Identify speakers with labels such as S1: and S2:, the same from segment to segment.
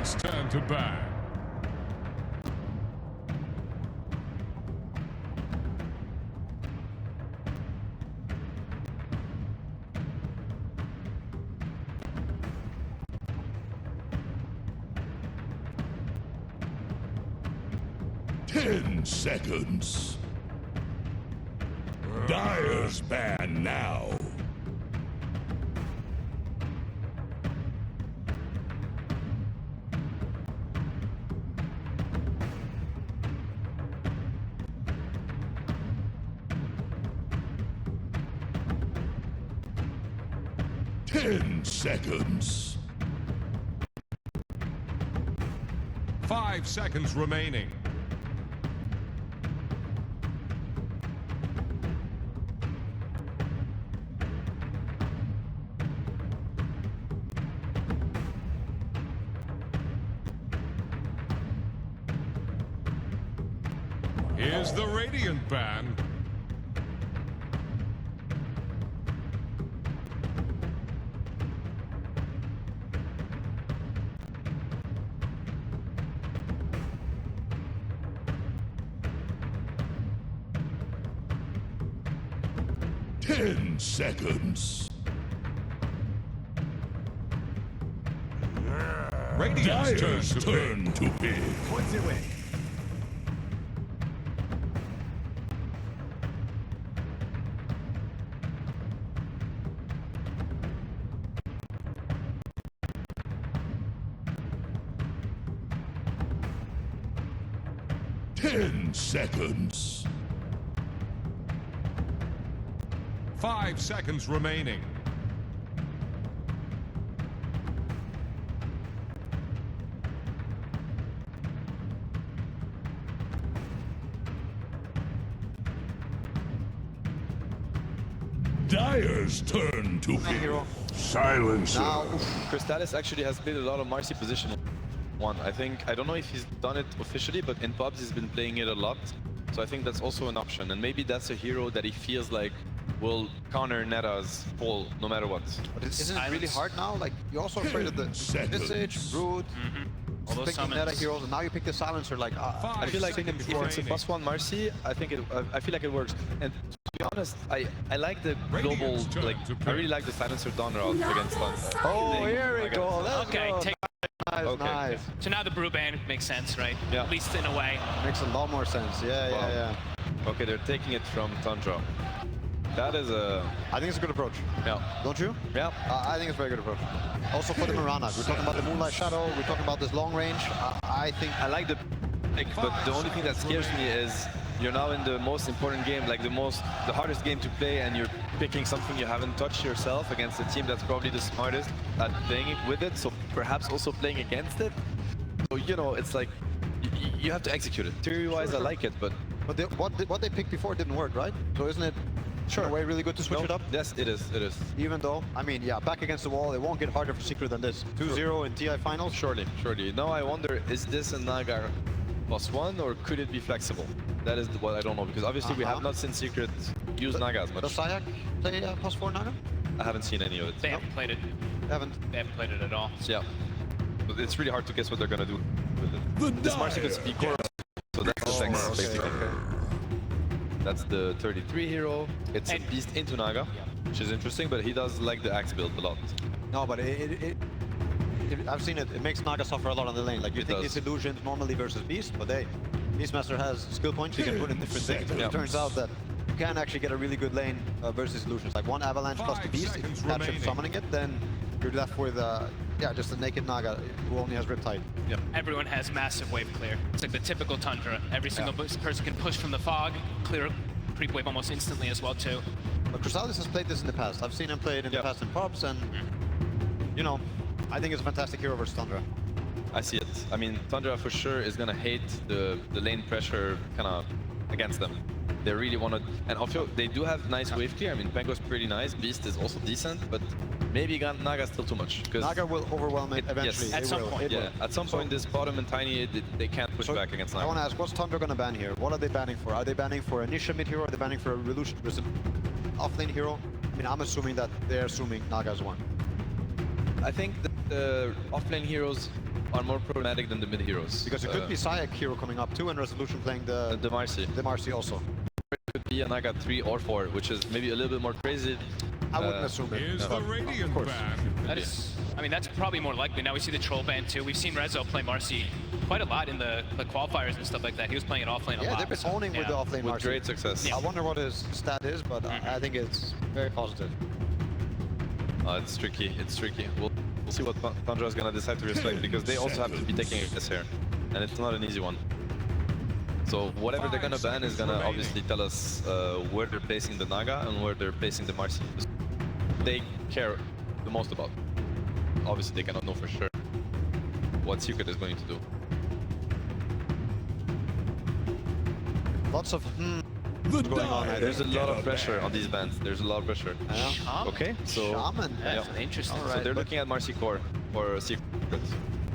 S1: Radiant's turn to ban.
S2: Ten seconds. Dire's ban now. Ten seconds.
S1: 5 seconds remaining. Here's the Radiant ban.
S2: Ten seconds.
S1: Radiant's
S2: Dire's turn to pick.
S3: What's it with?
S2: Ten seconds.
S1: 5 seconds remaining.
S2: Dire's turn to pick.
S4: Hero.
S2: Silencer.
S4: Now, Crystalis actually has played a lot of Marcy position one. I don't know if he's done it officially, but in pubs he's been playing it a lot. So I think that's also an option. And maybe that's a hero that he feels like will counter Neta's fall no matter what.
S3: But isn't it really hard now? Like, you're also afraid of the Visage, Brood,
S5: All those
S3: picking
S5: summons.
S3: meta heroes, and now you pick the Silencer. Like,
S4: I feel like if it's a
S1: remaining.
S4: +1 Marcy, I feel like it works. And to be honest, I like the global,
S1: Radiant's turn
S4: like,
S1: to
S4: I really like the Silencer Dawn route against Thunder.
S3: oh, here we go. Let's
S5: Okay,
S3: go.
S5: take,
S3: Nice,
S4: Okay.
S3: nice.
S5: so now the brew ban makes sense, right?
S4: Yeah.
S5: At least in a way.
S3: Makes a lot more sense. Yeah,
S4: Wow.
S3: yeah.
S4: Okay, they're taking it from Tundra. That is a...
S3: I think it's a good approach.
S4: Yeah.
S3: Don't you?
S4: Yeah.
S3: I think it's a very good approach. Also for the Mirana. We're talking about the Moonlight Shadow. We're talking about this long range. I think...
S4: I like the pick, but the only thing that scares me is you're now in the most important game, like the hardest game to play, and you're picking something you haven't touched yourself against a team that's probably the smartest at playing it with it, so perhaps also playing against it. So, you know, it's like, you have to execute it. Theory-wise, I like it, but...
S3: But what they picked before didn't work, right? So isn't it in a way really good to switch
S4: No,
S3: it up?
S4: Yes, it is, it is.
S3: Even though, I mean, yeah, back against the wall, it won't get harder for Secret than this. 2-0 in TI finals?
S4: Surely, surely. Now I wonder, is this a Naga +1 or could it be flexible? That is what I don't know, because obviously we have not seen Secret use Naga as much.
S3: Does Sayak play +4 Naga?
S4: I haven't seen any of it.
S5: They haven't played it.
S3: They haven't.
S5: They haven't played it at all.
S4: Yeah. But it's really hard to guess what they're gonna do with it.
S2: The
S4: This Marcy could
S2: Dire
S4: speak core, so that's the sex, basically. That's the 33 hero. It's a
S5: And-
S4: beast into Naga, which is interesting, but he does like the axe build a lot.
S3: No, but I've seen it. It makes Naga suffer a lot on the lane. Like, you
S4: It
S3: think
S4: does.
S3: it's illusions normally versus Beast, but Beastmaster has skill points you can put in different things. But
S4: Yeah.
S3: it turns out that you can actually get a really good lane versus illusions. Like one avalanche plus the
S1: 5
S3: Beast, if
S1: seconds
S3: you catch him
S1: remaining.
S3: summoning it, then you're left with just a naked Naga who only has Riptide.
S4: Yeah.
S5: Everyone has massive wave clear. It's like the typical Tundra. Every single person can push from the fog, clear creep wave almost instantly as well too.
S3: But Crystalis has played this in the past. I've seen him play it in the
S4: Yeah.
S3: past in pubs, and you know, I think it's a fantastic hero versus Tundra.
S4: I see it. I mean, Tundra for sure is gonna hate the lane pressure kind of against them. They really want to, and also they do have nice wave clear. I mean, Pengu's pretty nice. Beast is also decent, but maybe Naga's still too much.
S3: Naga will overwhelm it eventually.
S4: Yes.
S5: At
S3: It
S5: some
S3: will.
S5: point.
S3: It
S4: Yeah,
S3: will.
S4: at some point, this bottom and tiny, they can't push
S3: So,
S4: back against
S3: I want
S4: Naga.
S3: to ask, what's Tundra going to ban here? What are they banning for? Are they banning for a Nisha mid hero? Are they banning for a Revolution offlane hero? I mean, I'm assuming that they're assuming Naga is one.
S4: I think that the offlane heroes are more problematic than the mid heroes.
S3: Because it could be Sayak hero coming up too, and Resolution playing
S4: the Marcy.
S3: the Marcy also.
S4: It could be a Naga 3 or 4, which is maybe a little bit more crazy.
S3: I wouldn't assume it.
S1: Is the Radiant
S3: course.
S1: ban.
S5: That is, I mean, that's probably more likely. Now we see the troll ban too. We've seen Rezo play Marcy quite a lot in the qualifiers and stuff like that. He was playing it offlane a
S3: Yeah,
S5: lot.
S3: they've been
S5: so,
S3: owning with the
S5: yeah.
S3: offlane
S4: With
S3: Marcy.
S4: great success.
S3: I wonder what his stat is, but I think it's very positive.
S4: It's tricky. It's tricky. We'll see what Tundra is gonna decide to respect because they also have to be taking this here, and it's not an easy one. So whatever they're gonna ban is gonna obviously tell us where they're placing the Naga and where they're placing the Marcy. They care the most about. Obviously, they cannot know for sure what Secret is going to do.
S3: Lots of
S2: The
S3: going on
S2: die
S3: there.
S4: There's a lot of pressure on these bans. There's a lot of pressure.
S3: Yeah.
S4: Okay, so
S3: Shaman.
S5: That's
S4: Yeah.
S5: interesting.
S3: All
S4: so
S3: right,
S4: they're
S3: but-
S4: looking at Marcy core or Secret.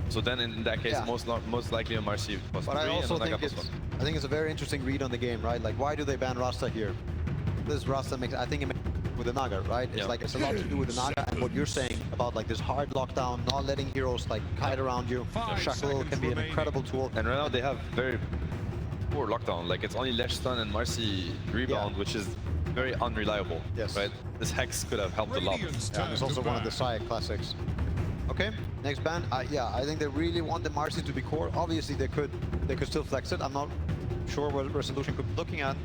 S4: So then in that case,
S3: Yeah.
S4: most likely a Marcy plus
S3: But
S4: 3
S3: I also
S4: and a Naga
S3: think
S4: plus 1.
S3: I think it's a very interesting read on the game, right? Like, why do they ban Rasta here? This Rasta makes, I think it makes with the Naga, right? It's
S4: Yeah.
S3: like, it's a lot to do with the Naga and what you're saying about like this hard lockdown, not letting heroes like kite around you.
S1: 5
S3: Shackle
S1: seconds
S3: can be an
S1: remaining.
S3: incredible tool.
S4: And right now they have very poor lockdown. Like it's only Lesh stun and Marcy rebound,
S3: Yeah.
S4: which is very unreliable.
S3: Yes.
S4: Right? This Hex could have helped a lot.
S1: Radiant's
S3: Yeah,
S1: time
S3: it's
S1: to
S3: also one of the
S1: ban.
S3: Sayak classics. Okay, next ban. Yeah, I think they really want the Marcy to be core. Obviously, they could still flex it. I'm not sure what Resolution could be looking at.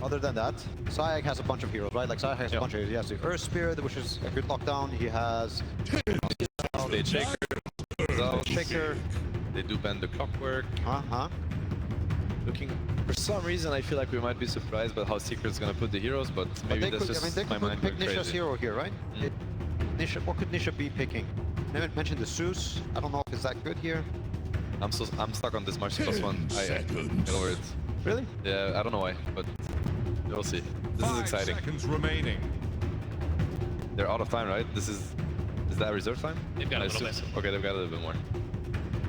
S3: Other than that, Sayak has a bunch of heroes, right? Like Sayak has a
S4: Yeah.
S3: bunch of heroes. He has the Earth Spirit, which is a good lockdown. He has
S4: Stage Shaker. Result.
S3: Shaker.
S4: They do ban the Clockwork.
S3: Uh-huh.
S4: Looking for some reason, I feel like we might be surprised by how Secret's gonna put the heroes, but
S3: But
S4: maybe
S3: they
S4: that's
S3: could,
S4: just
S3: I mean, they
S4: my
S3: could
S4: mind
S3: pick
S4: going
S3: Nisha's
S4: crazy.
S3: hero here, right? Nisha, what could Nisha be picking? Never mentioned the Zeus. I don't know if it's that good here.
S4: I'm stuck on this Marcy plus 1.
S2: 10
S4: I
S2: seconds.
S4: get over it.
S3: Really?
S4: Yeah, I don't know why, but we'll see. This is
S1: 5
S4: exciting.
S1: seconds remaining.
S4: They're out of time, right? Is that reserve time?
S5: They've got a
S4: I
S5: little
S4: assume
S5: bit.
S4: so. Okay, they've got a little bit more.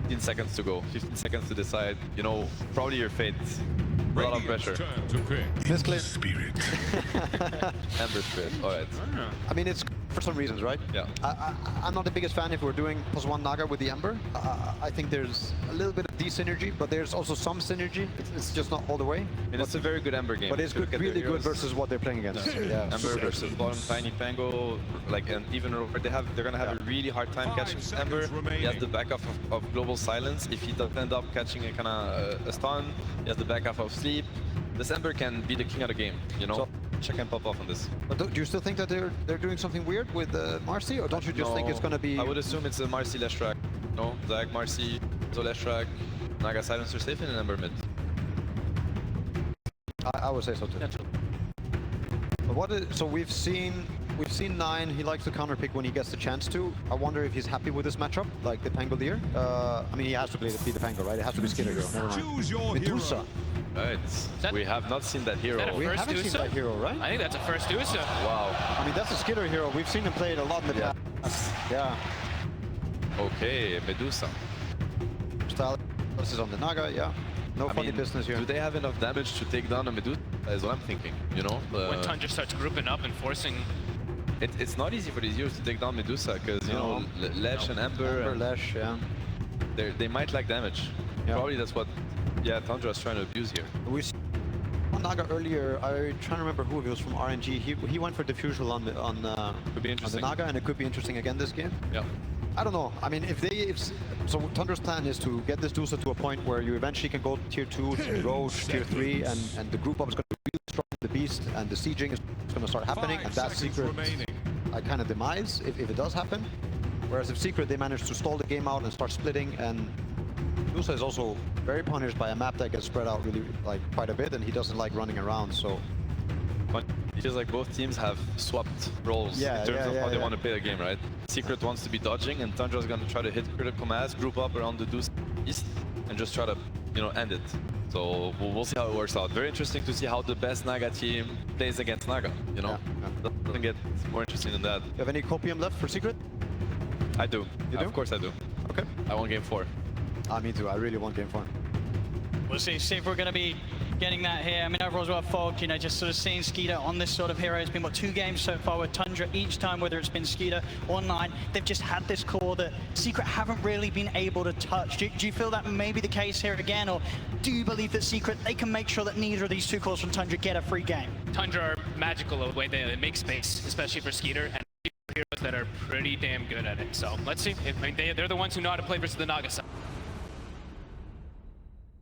S4: 15 seconds to go. 15 seconds to decide. You know, probably your fate. A lot of
S1: Radiant's
S4: pressure.
S1: turn to pick.
S3: Misclick.
S2: Spirit.
S4: Ember Spirit. All right.
S3: I mean, it's for some reasons, right?
S4: Yeah.
S3: I'm not the biggest fan if we're doing +1 Naga with the Ember. I think there's a little bit of de-synergy, but there's also some synergy. It's just not all the way.
S4: And it's a very good Ember game.
S3: But it's
S4: If you
S3: good,
S4: look at their
S3: really good
S4: heroes.
S3: versus what they're playing against. Yeah.
S4: Ember versus bottom Tiny Pango, like, and even they're gonna have a really hard time
S1: 5
S4: catching
S1: seconds
S4: Ember. He has
S1: remaining.
S4: the backup of Global Silence. If he does end up catching a kind of a stun, he has the backup of Sleep. This Ember can be the king of the game, you know?
S3: So-
S4: Check and pop off on this.
S3: But do you still think that they're doing something weird with Marcy, or don't you just think it's
S4: No,
S3: going to be?
S4: I would assume it's a Marcy Leshrak. No, Zag, Marcy, so Leshrak, Naga Silencer safe in an Ember mid.
S3: I would say so too. But what is, so we've seen 9. He likes to counterpick when he gets the chance to. I wonder if he's happy with this matchup, like the Pangolier. I mean, he has to be the Pango, right? It has to be Skitter Hero. Never mind.
S1: Choose your
S3: Medusa.
S1: hero.
S4: Right.
S5: that-
S4: We have not seen that hero.
S5: that a
S3: We
S5: First
S3: haven't seen
S5: Usa?
S3: that hero, right?
S5: I think that's a first Usa.
S4: Wow.
S3: I mean, that's a Skitter Hero. We've seen him play it a lot in the
S4: Yeah.
S3: past. Yeah.
S4: Okay, Medusa.
S3: Style. This is on the Naga. Yeah. No
S4: I
S3: funny
S4: mean,
S3: business here.
S4: do they have enough damage to take down a Medusa? Is what I'm thinking, you know?
S5: When Tundra starts grouping up and forcing,
S4: It's not easy for these heroes to take down Medusa, because, you know, Lesh and Ember,
S3: Ember,
S4: and
S3: Lesh, yeah.
S4: they might lack damage.
S3: Yeah.
S4: Probably that's what, yeah, Tundra is trying to abuse here.
S3: We saw Naga earlier. I'm trying to remember who it was from RNG. He went for diffusal on
S4: Could be
S3: on the
S4: interesting.
S3: Naga, and it could be interesting again this game.
S4: Yeah.
S3: I don't know. I mean, so Tundra's plan is to get this Dusa to a point where you eventually can go tier 2, Roach, tier 3, and the group up is going to be really strong. The Beast and the sieging is going to start happening,
S1: 5
S3: and that
S1: seconds
S3: Secret
S1: remaining.
S3: kind of demise if it does happen. Whereas if Secret they manage to stall the game out and start splitting, and Dusa is also very punished by a map that gets spread out really like quite a bit, and he doesn't like running around. So
S4: But it feels like both teams have swapped roles
S3: Yeah,
S4: in terms
S3: yeah,
S4: of
S3: yeah,
S4: how they
S3: yeah.
S4: want to play the game, right? Secret wants to be dodging, and Tundra's going to try to hit critical mass, group up around the Deuce East, and just try to, you know, end it. So we'll see how it works out. Very interesting to see how the best Naga team plays against Naga, you know?
S3: Yeah,
S4: Doesn't get more interesting than that.
S3: you have any copium left for Secret?
S4: I do.
S3: You do?
S4: Of course I do.
S3: Okay.
S4: I want game 4.
S3: Me too. I really want game 4.
S6: We'll see if we're going to be getting that here. I mean, overall as well, Fog, you know, just sort of seeing Skeeter on this sort of hero. It's been, what, 2 games so far with Tundra. Each time, whether it's been Skeeter or Nine, they've just had this core that Secret haven't really been able to touch. Do you feel that may be the case here again, or do you believe that Secret, they can make sure that neither of these 2 cores from Tundra get a free game?
S5: Tundra are magical the way they make space, especially for Skeeter, and heroes that are pretty damn good at it. So let's see. I mean, they're the ones who know how to play versus the Nagasaki.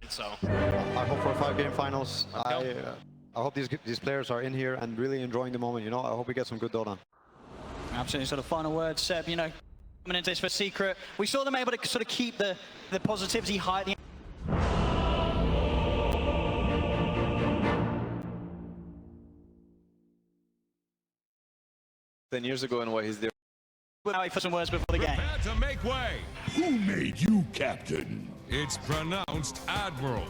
S5: So
S3: I hope for a 5-game finals. I hope these players are in here and really enjoying the moment. You know, I hope we get some good Dota.
S6: Absolutely. Sort of final words, Seb. You know, coming into this for Secret, we saw them able to sort of keep the positivity high at the end.
S4: 10 years ago and what he's there.
S6: For some words before the game.
S1: Prepare to make way.
S2: Who made you captain?
S1: It's pronounced Admiral.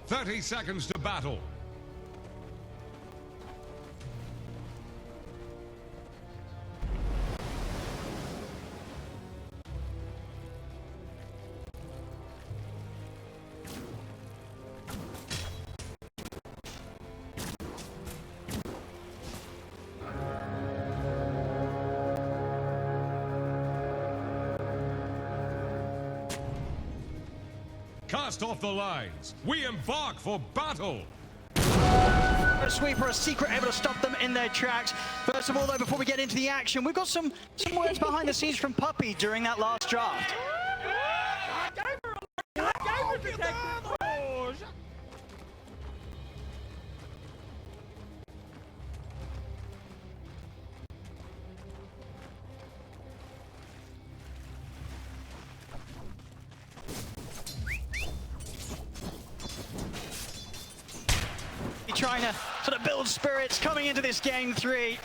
S1: "30 seconds to battle. Cast off the lines. We embark for battle.
S6: A sweeper, a Secret able to stop them in their tracks. First of all, though, before we get into the action, we've got some words behind the scenes from Puppy during that last draft. Trying to sort of build spirits coming into this game 3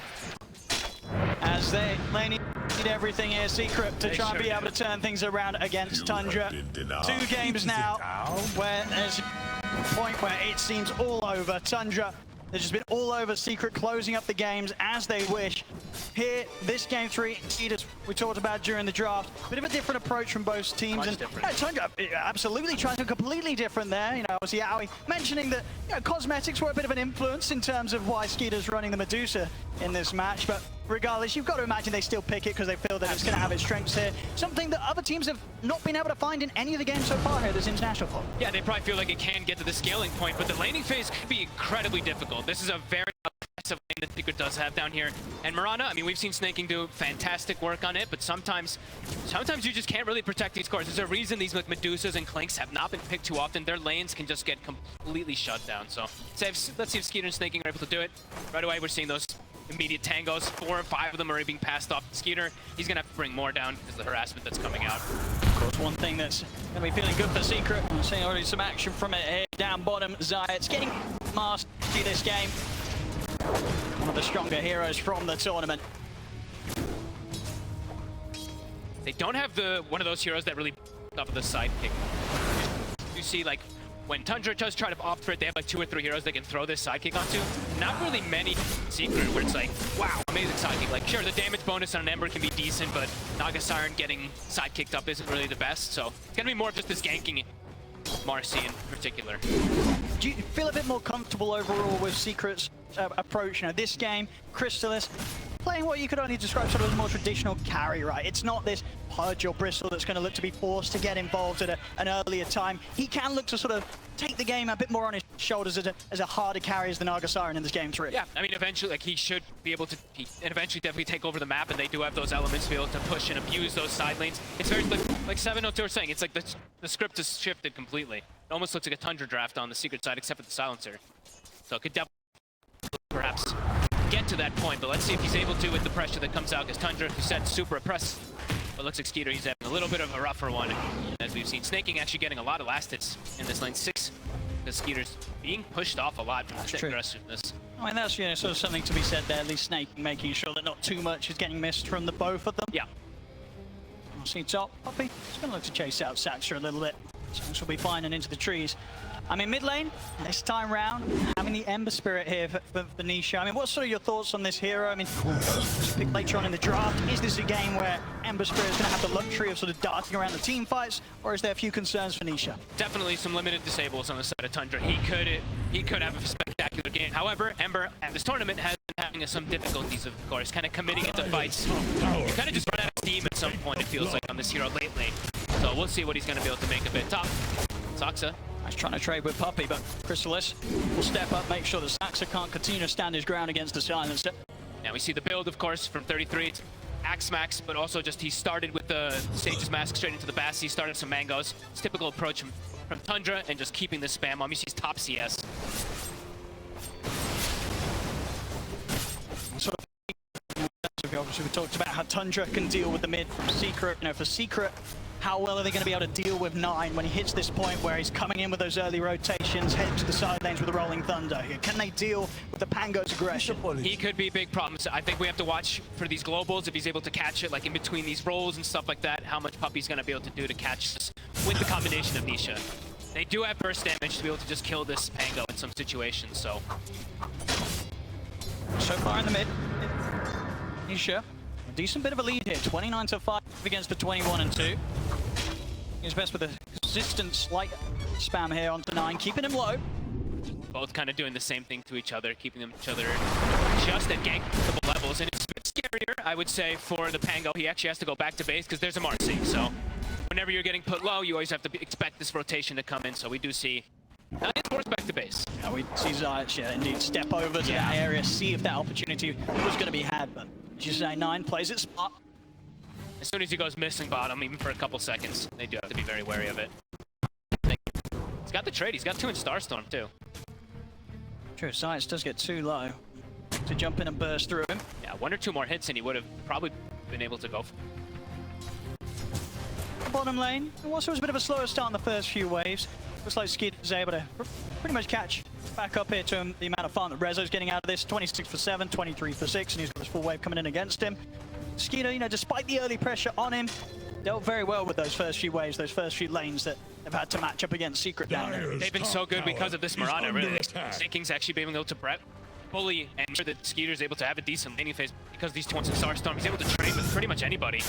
S6: as they need everything here, Secret, to try and be able to turn things around against Tundra. 2 games now where there's a point where it seems all over. Tundra, they've just been all over Secret, closing up the games as they wish. Here, this game 3, as we talked about during the draft, bit of a different approach from both teams.
S5: Much
S6: and
S5: different.
S6: Tundra absolutely trying something completely different there. You know, obviously Aoi mentioning that, you know, cosmetics were a bit of an influence in terms of why Skeeter's running the Medusa in this match. But regardless, you've got to imagine they still pick it because they feel that it's going to have its strengths here. Something that other teams have not been able to find in any of the games so far here this international floor.
S5: yeah, they probably feel like it can get to the scaling point, but the laning phase could be incredibly difficult. This is a very aggressive lane that Secret does have down here. And Mirana, I mean, we've seen Snaking do fantastic work on it, but sometimes you just can't really protect these cores. There's a reason these like Medusas and Clinks have not been picked too often. Their lanes can just get completely shut down. So let's see if Skeeter and Snaking are able to do it. Right away, we're seeing those immediate tangos. 4 or 5 of them are being passed off to Skeeter. He's gonna have to bring more down because of the harassment that's coming out.
S6: Of course, one thing that's going to be feeling good for Secret, I'm seeing already some action from it here down bottom. Zayat's getting masked to this game. One of the stronger heroes from the tournament.
S5: They don't have one of those heroes that really off of the sidekick. You see, like, when Tundra does try to opt for it, they have like 2 or 3 heroes they can throw this sidekick onto. Not really many Secret where it's like, wow, amazing sidekick. Like, sure, the damage bonus on an Ember can be decent, but Naga Siren getting sidekicked up isn't really the best. So it's gonna be more of just this ganking Marcy in particular.
S6: Do you feel a bit more comfortable overall with Secret's approach? You know, this game, Crystalis, playing what you could only describe sort of as a more traditional carry, right? It's not this Pudge or Bristle that's going to look to be forced to get involved at an earlier time. He can look to sort of take the game a bit more on his shoulders as a harder carry as the Naga Siren in this game 3.
S5: Yeah, I mean, eventually, like, he should be able to, and eventually definitely take over the map, and they do have those elements to be able to push and abuse those side lanes. It's very, like 702 was saying, it's like the script has shifted completely. It almost looks like a Tundra draft on the Secret side, except for the silencer. So it could definitely perhaps get to that point, but let's see if he's able to with the pressure that comes out, because Tundra, who said super oppressive. But looks like Skeeter, he's having a little bit of a rougher one, as we've seen. Snaking actually getting a lot of last hits in this lane 6, because Skeeter's being pushed off a lot from the aggressiveness.
S6: I mean, that's sort of something to be said there, at least Snaking making sure that not too much is getting missed from the both of them.
S5: Yeah.
S6: I'll see top. Puppey, he's going to look to chase out Saxtra a little bit. Sax will be fine and into the trees. I mean, mid lane, this time round, having the Ember Spirit here for Nisha. I mean, what's sort of your thoughts on this hero? I mean, pick later on in the draft, is this a game where Ember Spirit is going to have the luxury of sort of darting around the team fights, or is there a few concerns for Nisha?
S5: Definitely some limited disables on the side of Tundra. He could have a spectacular game. However, Ember at this tournament has been having some difficulties, of course, kind of committing into fights. You kind of just run out of steam at some point, it feels like, on this hero lately. So we'll see what he's going to be able to make of it. Top, Saxa.
S6: He's trying to trade with Puppey, but Chrysalis will step up, make sure that Saxa can't continue to stand his ground against the silencer.
S5: Now we see the build, of course, from 33. It's Axe Max, but also just he started with the Sage's Mask straight into the Bass. He started some Mangoes. It's typical approach from Tundra and just keeping the spam on. You see he's top CS.
S6: Obviously, we talked about how Tundra can deal with the mid from Secret. You know, for Secret, how well are they going to be able to deal with 9 when he hits this point where he's coming in with those early rotations, head to the side lanes with the Rolling Thunder? Can they deal with the Pango's aggression?
S5: He could be big problems. I think we have to watch for these globals, if he's able to catch it, like in between these rolls and stuff like that, how much Puppey's going to be able to do to catch this with the combination of Nisha. They do have burst damage to be able to just kill this Pango in some situations, so.
S6: So far in the mid, Nisha, a decent bit of a lead here, 29-5 against the 21-2. He's best with a consistent slight spam here onto 9, keeping him low.
S5: Both kind of doing the same thing to each other, keeping each other just at gankable levels. And it's a bit scarier, I would say, for the Pango. He actually has to go back to base because there's a Marcy. So whenever you're getting put low, you always have to expect this rotation to come in. So we do see forced back to base.
S6: Yeah, we see Zayat, yeah, indeed, step over to that area, see if that opportunity was going to be had. But as you say, 9 plays it smart.
S5: As soon as he goes missing bottom, even for a couple seconds, they do have to be very wary of it. He's got the trade. He's got 2 in Starstorm, too.
S6: True, Zayat does get too low to jump in and burst through him.
S5: Yeah, 1 or 2 more hits, and he would have probably been able to go.
S6: Bottom lane, it was a bit of a slower start in the first few waves. Looks like Skid is able to pretty much catch back up here to him, the amount of farm that Rezo's getting out of this. 26 for 7, 23 for 6, and he's got his full wave coming in against him. Skeeter, you know, despite the early pressure on him, dealt very well with those first few waves, those first few lanes that they've had to match up against Secret down there.
S5: They've been so good because of this Mirana, really. Snanking's actually being able to prep, bully, and ensure that Skeeter's able to have a decent laning phase because these 2 ones in Starstorm. He's able to trade with pretty much anybody.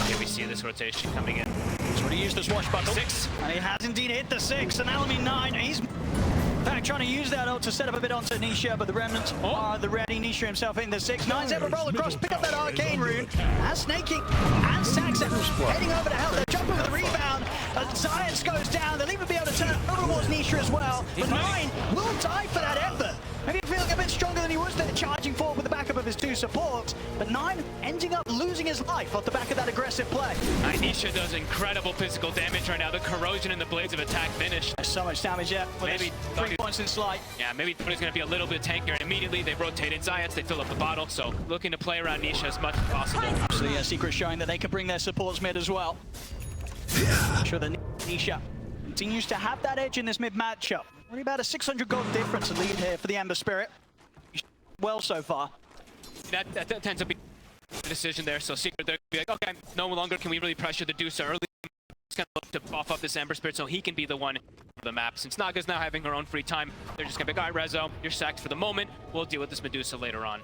S5: Here we see this rotation coming in.
S6: He's already used the swash bundle.
S5: 6.
S6: And he has indeed hit the 6, and that'll mean 9. He's in fact trying to use that ult to set up a bit onto Nisha, but the Remnants are the ready. Nisha himself in the 6. 9's able to roll across, pick up that Arcane Rune. As Snaking and Saxon heading over to help. They're jumping for the rebound. Zayat goes down. They'll even be able to turn over towards Nisha as well. But 9 will die for that effort. Maybe feeling a bit stronger than he was there, charging forward with the backup of his 2 supports. But 9 ending up losing his life off the back of that aggressive play.
S5: Nisha does incredible physical damage right now. The corrosion and the blades of attack finish.
S6: There's so much damage yet.
S5: Maybe
S6: 3 points in slide.
S5: Yeah, maybe Tony's going to be a little bit tankier. And immediately they rotated Zayats, they fill up the bottle. So looking to play around Nisha as much as possible.
S6: So yeah, Secret showing that they can bring their supports mid as well. I'm sure that Nisha continues to have that edge in this mid matchup. Only about a 600 gold difference to lead here for the Ember Spirit. Well so far.
S5: That tends to be the decision there. So Secret, they're going to be like, okay, no longer can we really pressure the Deucer early. Just going to look to buff up this Ember Spirit so he can be the one for the map. Since Naga's now having her own free time, they're just going to be like, all right, Rezo, you're sacked for the moment. We'll deal with this Medusa later on.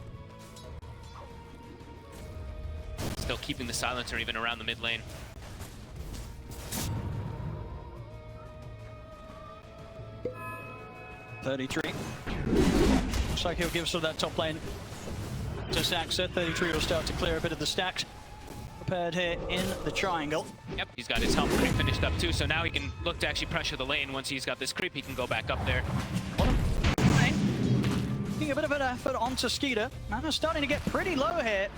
S5: Still keeping the silencer even around the mid lane.
S6: $33. Looks like he'll give some of that top lane to Saxa. 33 will start to clear a bit of the stacks. Prepared here in the triangle.
S5: Yep, he's got his help creep finished up too, so now he can look to actually pressure the lane. Once he's got this creep, he can go back up there.
S6: Getting a bit of an effort onto Skeeter. Mana starting to get pretty low here.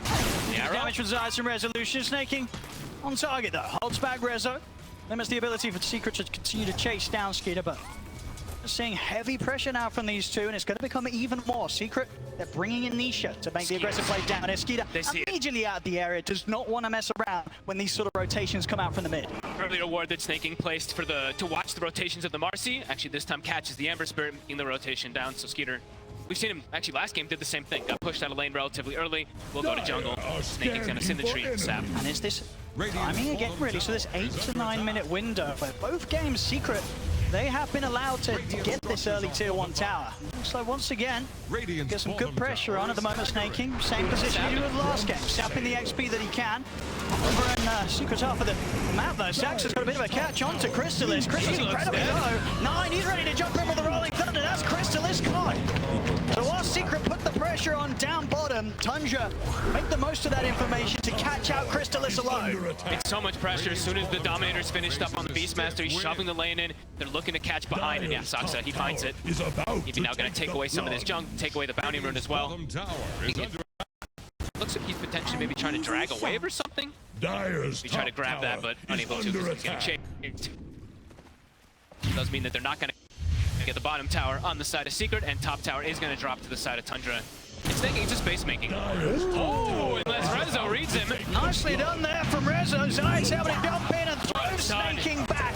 S6: Damage from Zayat and Resolution. Snaking on target though. Holds back Rezo. Limits the ability for Secret to continue to chase down Skeeter, but Seeing heavy pressure now from these two, and it's going to become even more. Secret, they're bringing in Nisha to make the aggressive play down. And Skeeter immediately out of the area, does not want to mess around when these sort of rotations come out from the mid.
S5: Earlier award that Snaking placed for to watch the rotations of the Marcy. Actually, this time catches the Ember Spirit, making the rotation down. So Skeeter, we've seen him, actually last game did the same thing. Got pushed out of lane relatively early. We'll go to jungle. Snaking's going to sit in the tree and sap.
S6: And is this timing again, really? So this 8 to 9 minute window where both games, Secret, they have been allowed to get this early tier 1 tower. So once again, get some good pressure on at the moment. Snaking, same position he did with last game, sapping the XP that he can. Over in Secret's half of the map though, Sax has got a bit of a catch on to Crystalis. Crystalis incredibly low. 9, he's ready to jump in with the Rolling Thunder. That's Crystalis gone. So while Secret put the pressure on down bottom, Tundra make the most of that information to catch out Crystalis alone.
S5: It's so much pressure. As soon as the Dominator's finished up on the Beastmaster, he's shoving the lane in. They're looking to catch behind, and yeah, Saksa, he finds it. He's now going to take away some of this junk, take away the bounty rune as well. Looks like he's potentially maybe trying to drag a wave or something. He tried to grab that, but unable to because he's getting chased. Does mean that they're not going to get the bottom tower on the side of Secret, and top tower is going to drop to the side of Tundra. It's thinking just base making. Oh, unless Rezo reads him.
S6: Nicely done there from Rezo. Zayat's able to jump in and throw Snaking back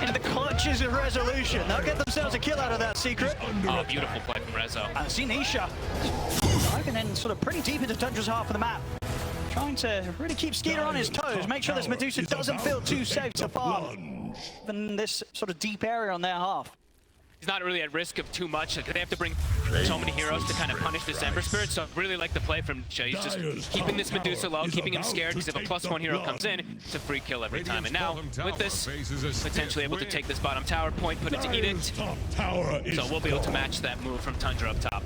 S6: into the clutches of Resolution. They'll get themselves a kill out of that, Secret.
S5: Oh, beautiful play from Rezo.
S6: And see Nisha diving in sort of pretty deep into Tundra's half of the map. Trying to really keep Skeeter on his toes, make sure this Medusa doesn't feel too safe to farm. Even this sort of deep area on their half.
S5: He's not really at risk of too much. They have to bring so many heroes to kind of punish this Ember Spirit, so I really like the play from Nisha. He's just keeping this Medusa low, keeping him scared, because if a +1 hero comes in, it's a free kill every time. And now, with this, potentially able to take this bottom tower point, put it to Edict. So we'll be able to match that move from Tundra up top.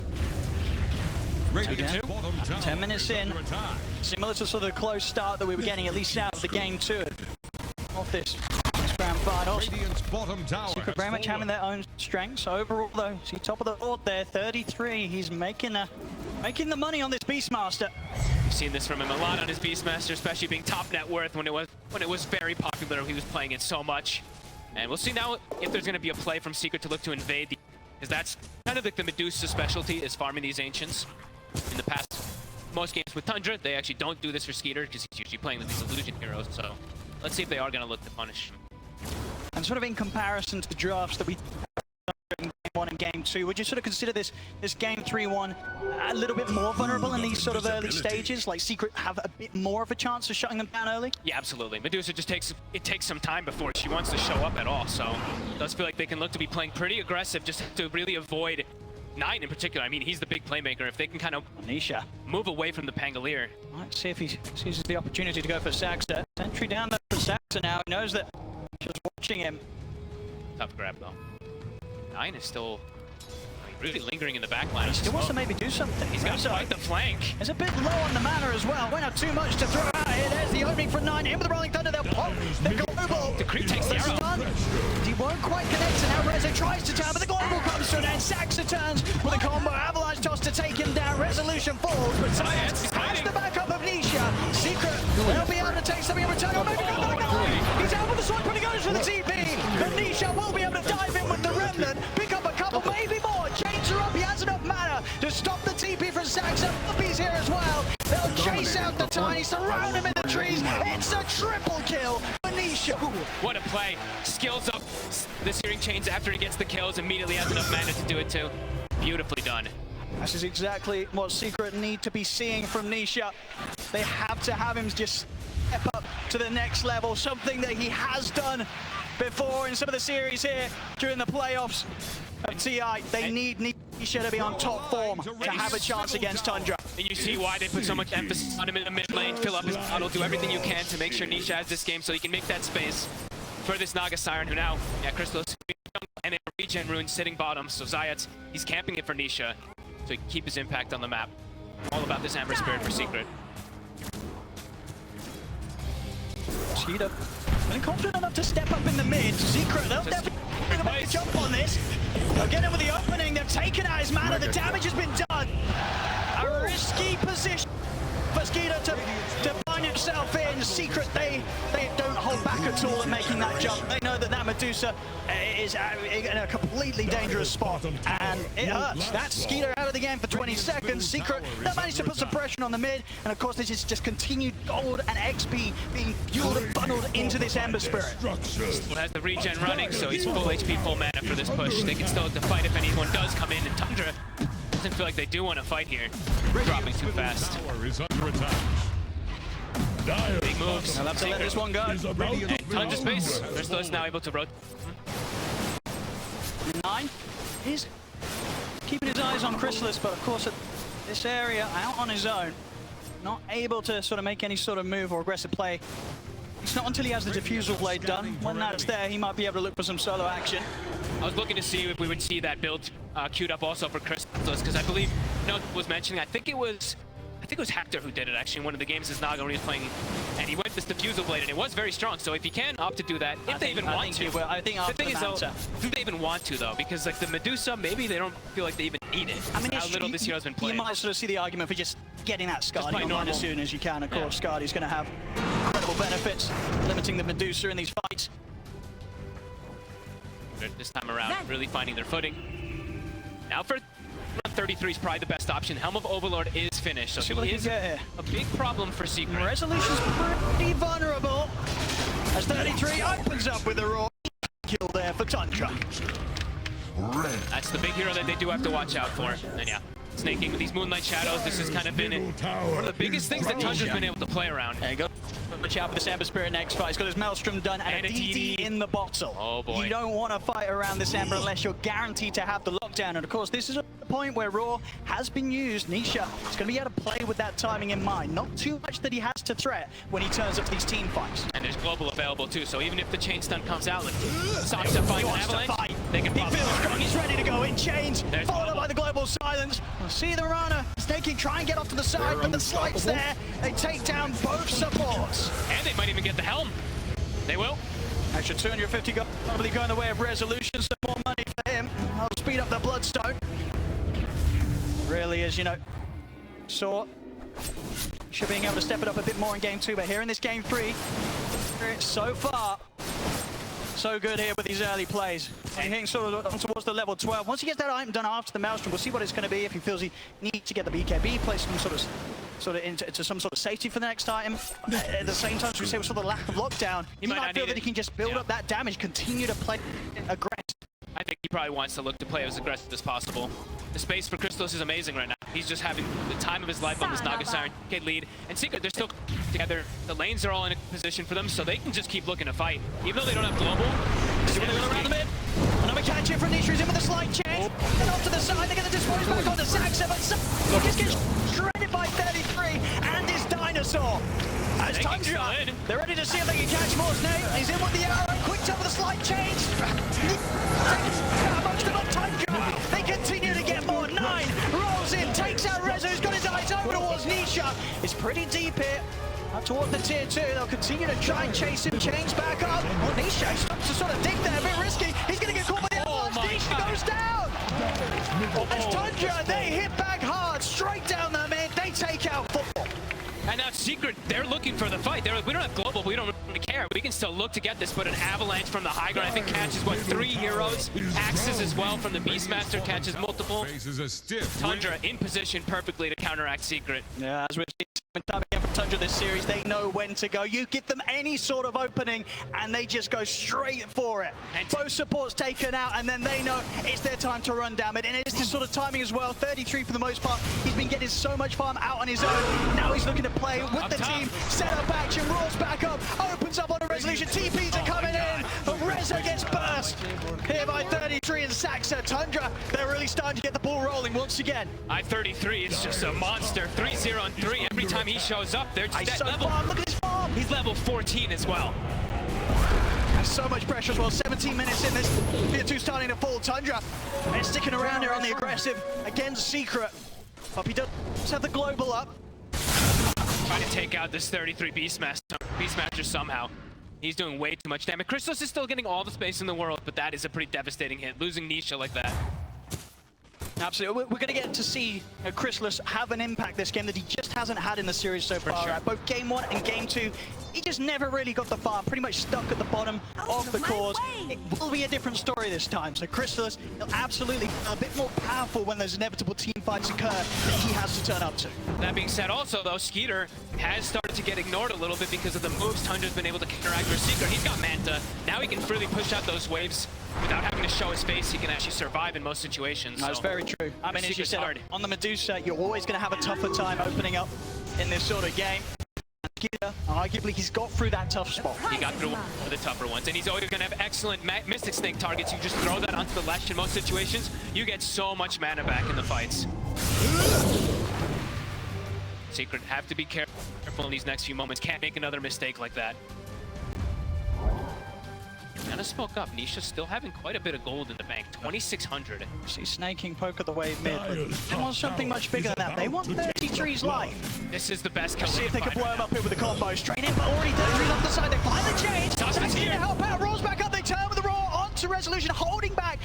S6: Again, 10 minutes in, similar to sort of the close start that we were getting at least out of the game 2 of this grand finals. Secret very much having their own strengths. Overall though, see top of the board there, 33. He's making the money on this Beastmaster.
S5: We've seen this from him a lot on his Beastmaster, especially being top net worth when it was very popular. He was playing it so much. And we'll see now if there's going to be a play from Secret to look to invade the, because that's kind of like the Medusa specialty, is farming these Ancients. In the past, most games with Tundra, they actually don't do this for Skeeter because he's usually playing with these illusion heroes. So let's see if they are going to look to punish him.
S6: And sort of in comparison to the drafts that we in game 1 and game 2, would you sort of consider this game 3-1 a little bit more vulnerable in these sort of early stages? Like Secret have a bit more of a chance of shutting them down early?
S5: Yeah, absolutely. Medusa just takes some time before she wants to show up at all. So it does feel like they can look to be playing pretty aggressive just to really avoid 9 in particular. I mean, he's the big playmaker. If they can kind of
S6: Nisha
S5: move away from the Pangolier.
S6: Let's see if he seizes the opportunity to go for Saxa. Entry down there for Saxa now. He knows that just watching him.
S5: Tough grab though. 9 is still really lingering in the back line.
S6: He still wants to maybe do something.
S5: He's got to fight the flank.
S6: It's a bit low on the mana as well. Went out too much to throw out here. There's the opening for 9. In with the Rolling Thunder. They'll pop the global.
S5: The creep takes the arrow.
S6: He won't quite connect, and now Rezo tries to turn, but the global comes to an end. Saxa turns with a combo. Avalanche toss to take him down. Resolution falls, but Science has the backup of Nisha. Secret, they'll be able to take something in return. Oh, maybe not the guy. He's out with the sword, but he goes for the TP. But Nisha will be able to dive in with the Remnant, pick up a couple, maybe more. Chains are up. He has enough mana to stop the TP from Saxa. Puppy's here as well. They'll chase out the Tiny, surround him in the trees. It's a triple kill for Nisha.
S5: What a play. Skills up the Searing Chains after he gets the kills. Immediately has enough mana to do it too. Beautifully done.
S6: This is exactly what Secret need to be seeing from Nisha. They have to have him just step up to the next level, something that he has done before in some of the series here during the playoffs of TI. They need Nisha to be on top form to have a chance against Tundra.
S5: And you see why they put so much emphasis on him in the mid lane. Fill up his bottle, do everything you can to make sure Nisha has this game so he can make that space for this Naga Siren, who now, Crystal and a regen rune sitting bottom. So Zayat, he's camping it for Nisha so he can keep his impact on the map. All about this Ember Spirit for Secret.
S6: Cheetah, and confident enough to step up in the mid. Secret, they'll definitely make a jump on this. They'll get him with the opening. They've taken out his mana. The damage has been done. A risky position for Skeeter to find himself in. Secret, they don't hold back at all in making that jump. They know that Medusa is in a complete completely dangerous spot, and it hurts. That's Skeeter out of the game for 20 seconds. Secret, they managed to put some pressure on the mid, and of course this is just continued gold and XP being fueled and funneled into this Ember Spirit.
S5: Has the regen running, so he's full HP, full mana for this push. They can still look to fight if anyone does come in, and Tundra doesn't feel like they do want to fight here. Dropping too fast.
S1: Tower is under attack.
S5: Big moves.
S6: They'll have to let this one go.
S5: And tons of space. Crystal is now able to rotate.
S6: 9 is keeping his eyes on Chrysalis, but of course at this area, out on his own, not able to sort of make any sort of move or aggressive play. It's not until he has the Diffusal Blade done. When that's there, he might be able to look for some solo action.
S5: I was looking to see if we would see that build queued up also for Chrysalis, because I believe Note was mentioning, I think it was Hector who did it actually in one of the games as Naga when he was playing, and he went this Diffusal Blade, and it was very strong. So if he can opt to do that, if they even want to.
S6: I think
S5: the thing is though, if they even want to though, because like the Medusa, maybe they don't feel like they even need it.
S6: I mean,
S5: how little this hero's been played.
S6: You might sort of see the argument for just getting that Skadi online as soon as you can. Of course, Skadi's going to have incredible benefits, limiting the Medusa in these fights.
S5: This time around, really finding their footing. Now for 33 is probably the best option. Helm of Overlord is finished, so he is a big problem for Secret.
S6: Resolution's pretty vulnerable as 33 opens up with a raw kill there for Tundra.
S5: That's the big hero that they do have to watch out for. And yeah, snaking with these Moonlight Shadows, this has kind of been one of the biggest things that Tundra's been able to play around.
S6: There you go. Watch out for this Ember Spirit next fight. He's got his Maelstrom done and a DD in the bottle.
S5: Oh boy.
S6: You don't want to fight around this Ember unless you're guaranteed to have the lockdown. And of course, this is a point where Raw has been used. Nisha is going to be able to play with that timing in mind. Not too much that he has to threat when he turns up to these team fights.
S5: And there's Global available too, so even if the chain stun comes out, like Saksa finds an avalanche, they can pop.
S6: He feels strong, he's ready to go in chains, followed up by the Global Silence. We'll see the runner, Snaking try and get off to the side, but the slight's there. They take down both supports.
S5: And they might even get the helm. They will.
S6: Extra 250 probably going the way of Resolution, so more money for him. I'll speed up the Bloodstone. Really is, you know, should being able to step it up a bit more in game 2, but here in this game 3, so far, so good here with these early plays. And hitting sort of towards the level 12. Once he gets that item done after the Maelstrom, we'll see what it's going to be if he feels he needs to get the BKB, play some sort of into some sort of safety for the next item. At the same time, as we say, with sort of the lack of lockdown, he might feel that he can just build up that damage, continue to play aggressive.
S5: I think he probably wants to look to play as aggressive as possible. The space for Crystallis is amazing right now. He's just having the time of his life on this Naga Siren kid lead. And Secret, they're still together. The lanes are all in a position for them, so they can just keep looking to fight. Even though they don't have global.
S6: See what they go around the mid. Another catch in from Nisha, he's in with a slight change. Then off to the side, they get the disposal back on the Saxa, but he just gets shredded by 33 and his Dinosaur. As Tundra, they're ready to see if they can catch more Snake. He's in with the arrow, quick up with a slight change. Most of them Tundra. They continue to get more. 9 rolls in, takes out Reza, who's got his eyes over towards Nisha. It's pretty deep here. Up towards the tier 2, they'll continue to try and chase him, chains back up. Well, Nisha, he stops to sort of dig there, a bit risky. He's going to get caught by the avalanche. Nisha goes down. As Tundra, they hit back hard, straight down the mid. They take out 4.
S5: And now Secret, they're looking for the fight. They're like, we don't have global, we don't really care. We can still look to get this, but an avalanche from the high ground, I think catches, what, 3 heroes? Axes as well from the Beastmaster, catches multiple.
S1: Faces a stiff
S5: Tundra in position perfectly to counteract Secret.
S6: Yeah, as we've seen time again from Tundra this series, they know when to go. You give them any sort of opening, and they just go straight for it. And both supports taken out, and then they know it's their time to run down it. And it's this sort of timing as well. 33 for the most part. He's been getting so much farm out on his own. Now he's looking to play with the team. Set up action, roars back up, opens up on a Resolution. TPs are coming in, but Reza gets burst. Here by 33 and Saxa. Tundra, they're really starting to get the ball rolling once again.
S5: I-33 is just a monster. 3-0 and 3 every time he shows up. They're just at level.
S6: Look at his farm.
S5: He's level 14 as well.
S6: There's so much pressure as well. 17 minutes in this. Tier 2 starting to fall. Tundra, they're sticking around here on the aggressive against Secret. But he does have the global up.
S5: Trying to take out this 33 Beastmaster somehow. He's doing way too much damage. Crystallis is still getting all the space in the world, but that is a pretty devastating hit. Losing Nisha like that.
S6: Absolutely. We're going to get to see Chrysalis have an impact this game that he just hasn't had in the series so far.
S5: Sure.
S6: Both game 1 and game 2, he just never really got the farm, pretty much stuck at the bottom of the cores. It will be a different story this time. So Crystallis will absolutely be a bit more powerful when those inevitable team fights occur that he has to turn up to.
S5: That being said, also though, Skeeter has started to get ignored a little bit because of the moves Tundra's been able to counteract with Secret. He's got Manta. Now he can freely push out those waves without having to show his face. He can actually survive in most situations.
S6: That's very true. I mean, as you said,
S5: hard.
S6: on the Medusa, you're always going to have a tougher time opening up in this sort of game. Skeeter, arguably, he's got through that tough spot.
S5: He got through one of the tougher ones, and he's always going to have excellent Mystic Snake targets. You just throw that onto the Lesh in most situations, you get so much mana back in the fights. Secret have to be careful in these next few moments. Can't make another mistake like that. Gonna spoke up. Nisha still having quite a bit of gold in the bank. 2,600.
S6: See Snaking poke at the wave mid, but they want something much bigger than that. They want 33's life.
S5: This is the best kill.
S6: See if they can blow him up here with a combo. Straight in, but already 33's off the side. They find the change. That's here to help out. Rolls back up. They turn with the roll onto Resolution, holding back.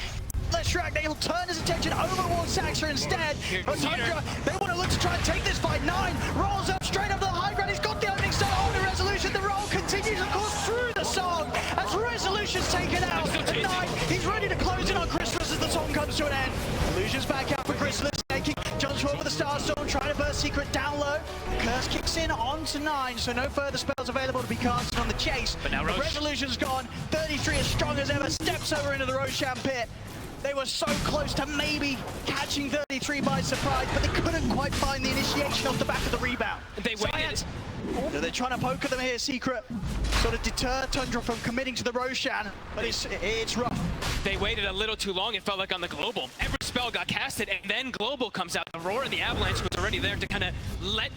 S6: Let's Shrek. They'll turn his attention over towards Saxa instead. But Tundra, they want to look to try and take this fight. 9 rolls up straight up to the high ground. He's got the opening start on the Resolution. The roll continues, of course, through the song as Resolution's taken out. At 9, he's ready to close in on Crystallis as the song comes to an end. Illusion's back out for Crystallis, taking jumps forward with the Star Storm, trying to burst Secret down low. Curse kicks in onto 9, so no further spells available to be casted on the chase.
S5: But now
S6: Resolution's gone. 33 as strong as ever, steps over into the Roshan pit. They were so close to maybe catching 33 by surprise, but they couldn't quite find the initiation off the back of the rebound.
S5: They waited.
S6: They're trying to poke at them here, Secret. Sort of deter Tundra from committing to the Roshan, but it's rough.
S5: They waited a little too long, it felt like on the Global. Every spell got casted, and then Global comes out. The Roar and the Avalanche was already there to kind of let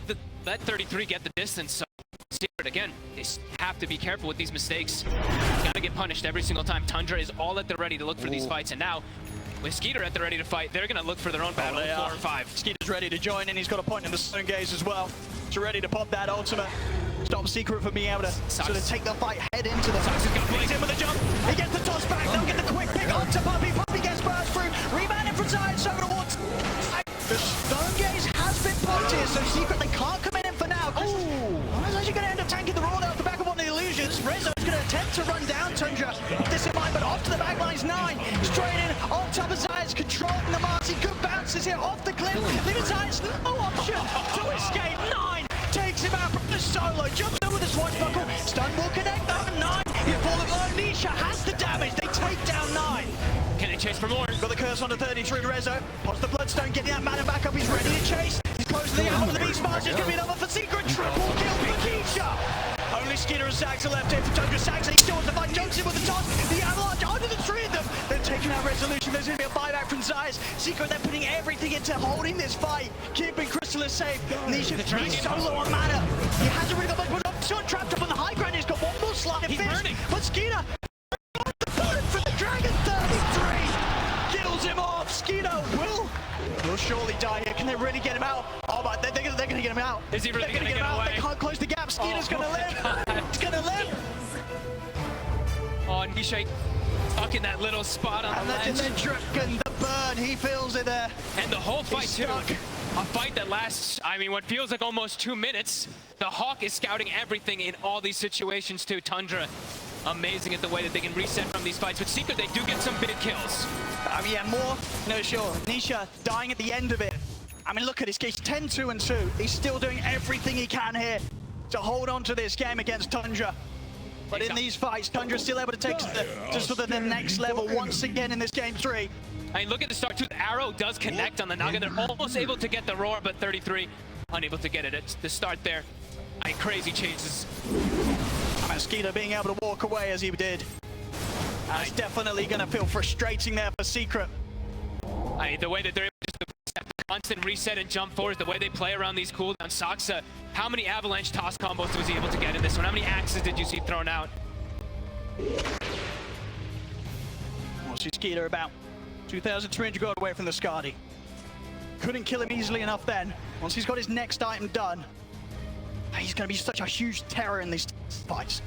S5: 33 get the distance. So Secret, again, they have to be careful with these mistakes. Gotta get punished every single time. Tundra is all at the ready to look for these fights, and now with Skeeter at the ready to fight, they're gonna look for their own battle in 4 or 5.
S6: Skeeter's ready to join in. He's got a point in the Stone Gaze as well. He's ready to pop that ultimate. Stop Secret from being able to sort of take the fight head into them. He's in with a jump. He gets the toss back. They'll get the quick pick onto Puppy. Puppy gets burst through. Rebound in from Science over towards. The Stone Gaze has been popped here, so Secret they can't come in for now. He's actually going to end up tanking the Roar off the back of one of the illusions. Rezo's going to attempt to run down Tundra. This in mind, but off to the back lines. 9 straight in on top of Science, controlling the Marcy. Good bounces here off the cliff. Leaving Science no option to escape. 9 takes him out from the solo. Jumps over the swashbuckle. Stun will connect that. 9 before the blow. Nisha has the damage. They take down 9.
S5: Can they chase for more?
S6: Got the curse onto 33 Rezo. Pops the Bloodstone, getting that mana back up. He's ready to chase. He's close to the hour of the Beast Mars. Just going to be another for Secret. Triple kill for Keisha. Only Skeeter and Saxa left here for Tundra. Saxa, he still wants to fight. Jumps in with the toss. The Avalanche under the 3 of them. They're taking out Resolution. There's going to be a buyback from Zayas. Secret, they're putting everything into holding this fight. Keeping Crystallis safe. Nisha, he's so low on mana. He hasn't really got much, but shot trapped up on the high ground. He's got one more slide.
S5: He's burning.
S6: But Skeeter, the bullet for the Dragon. 33 kills him off. Skeeter will surely die here. Can they really get him out? Oh my, they're going to get him out.
S5: Is he really going to get him
S6: out?
S5: away?
S6: They can't close the gap. Skeeter's going to live. He's going to live.
S5: Oh, Nisha stuck in that little spot on
S6: And
S5: the
S6: then
S5: ledge.
S6: Drippin, the burn, he feels it there.
S5: And the whole fight
S6: He's
S5: too.
S6: stuck.
S5: A fight that lasts, I mean, what feels like almost 2 minutes. The Hawk is scouting everything in all these situations too. Tundra, amazing at the way that they can reset from these fights. But Secret, they do get some big kills.
S6: I mean, yeah, more. No, sure. Nisha dying at the end of it. I mean, look at his case, 10-2-2. He's still doing everything he can here to hold on to this game against Tundra. But in these fights, Tundra's still able to take to sort of the next level once again in this game 3.
S5: I mean, look at the start too. The arrow does connect on the Naga. They're almost able to get the Roar, but 33 unable to get it at the start there. I mean, crazy changes.
S6: Skeeter being able to walk away as he did. That's definitely going to feel frustrating there for Secret.
S5: I mean, the way that they're able to constant reset and jump forward, the way they play around these cooldowns. Saxa, how many Avalanche toss combos was he able to get in this one? How many axes did you see thrown out?
S6: We'll see Skeeter about 2,300 gold away from the Skadi. Couldn't kill him easily enough then. Once he's got his next item done, he's going to be such a huge terror in these fights.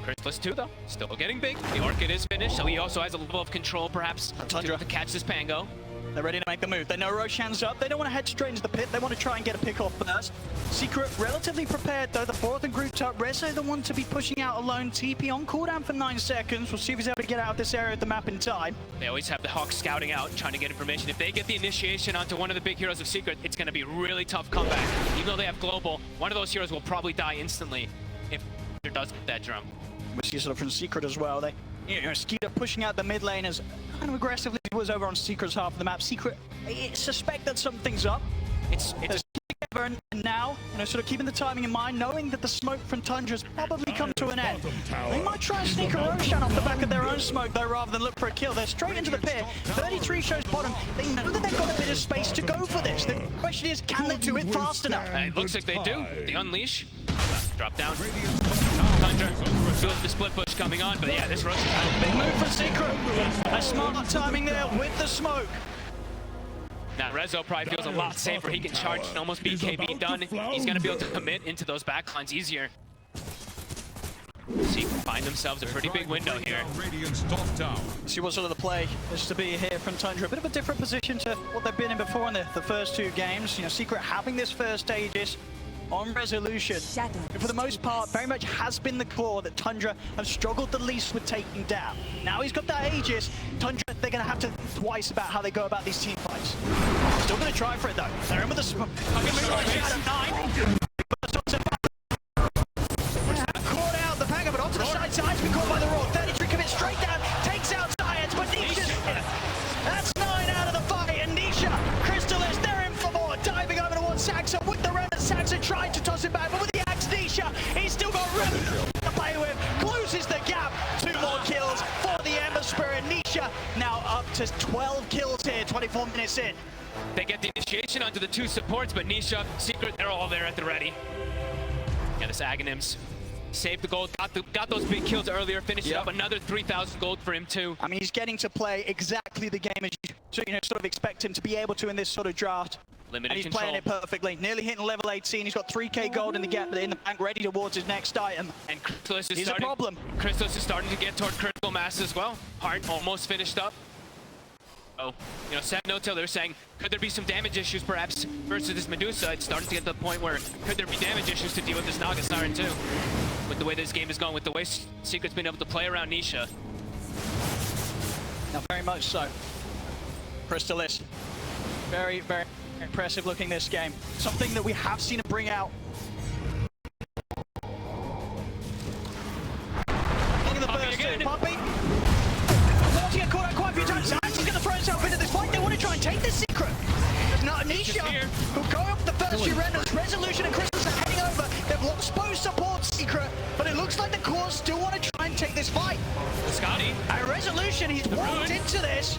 S5: Crystallis too, though, still getting big. The Orchid is finished, so he also has a level of control, perhaps, to catch this Pango.
S6: They're ready to make the move. They know Roshan's up. They don't want to head straight into the pit. They want to try and get a pick off first. Secret relatively prepared though. The fourth and grouped up. Rezo the one to be pushing out alone. TP on cooldown for 9 seconds. We'll see if he's able to get out of this area of the map in time.
S5: They always have the Hawks scouting out, trying to get information. If they get the initiation onto one of the big heroes of Secret, it's going to be a really tough comeback. Even though they have global, one of those heroes will probably die instantly if it does get that drum.
S6: We see sort of from Secret as well. They, Skeeter pushing out the mid lane as kind of aggressively as he was over on Secret's half of the map. Secret, I suspect that something's up.
S5: It's
S6: together and now, sort of keeping the timing in mind, knowing that the smoke from Tundra's probably come to an end. They might try and sneak a Roshan off the back of their own smoke though, rather than look for a kill. They're straight into the pit. 33 shows bottom. They know that they've got a bit of space to go for this. The question is, can they do it fast enough?
S5: It looks like they do. They unleash. Drop down. Tundra feels the split push coming on, but yeah, this Roshan.
S6: Big move from Secret. A smart timing there with the smoke.
S5: Now Rezo probably feels a lot safer. He can charge and almost beat KB done. He's going to be able to commit into those backlines easier. Secret find themselves a pretty big window here.
S6: See what sort of the play is to be here from Tundra. A bit of a different position to what they've been in before in the first 2 games. Secret having this first Aegis on Resolution. And for the most part, very much has been the core that Tundra have struggled the least with taking down. Now he's got that Aegis. Tundra, they're going to have to think twice about how they go about these team fights. Still going to try for it though. They're in with the smoke. Caught out the Panga, but onto the side. Side's been caught by the Raw. 33 commits straight down. Takes out Science, but Nisha's here. That's 9 out of the fight. And Nisha, Crystalis, they're in for more. Diving over towards Saxon with the Remnant. Saxon trying to toss it back, but with the axe, Nisha, he's still got Remnant to play with. Closes the gap. 2 more kills for the Ember Spirit. Nisha now up to 12 kills here, 24 minutes in.
S5: They get the initiation onto the 2 supports, but Nisha, Secret, they're all there at the ready. Yeah, this Aghanims saved the gold, got those big kills earlier, finished up another 3,000 gold for him too.
S6: I mean, he's getting to play exactly the game as you sort of expect him to be able to in this sort of draft.
S5: Limited
S6: and he's
S5: control.
S6: Playing it perfectly. Nearly hitting level 18. He's got 3k gold in the gap in the bank, ready towards his next item.
S5: And Crystalis is
S6: He's a problem.
S5: Crystalis is starting to get toward critical mass as well. Heart almost finished up. Oh, Sam No-Tail, they're saying, could there be some damage issues perhaps versus this Medusa? It's starting to get to the point where could there be damage issues to deal with this Naga Siren too? With the way this game is going, with the way Secret's been able to play around Nisha.
S6: Now, very much so. Crystalis, very, very impressive looking this game. Something that we have seen him bring out. Getting the first 2, Puppy. Wants to get caught out quite a few times. He's going to throw himself into this fight. They want to try and take this Secret. There's not Nisha, who go up the first few renders. Resolution and Crystalis are heading over. They've lost both support Secret, but it looks like the core still want to try and take this fight.
S5: Scotty.
S6: And Resolution, he's walked into this.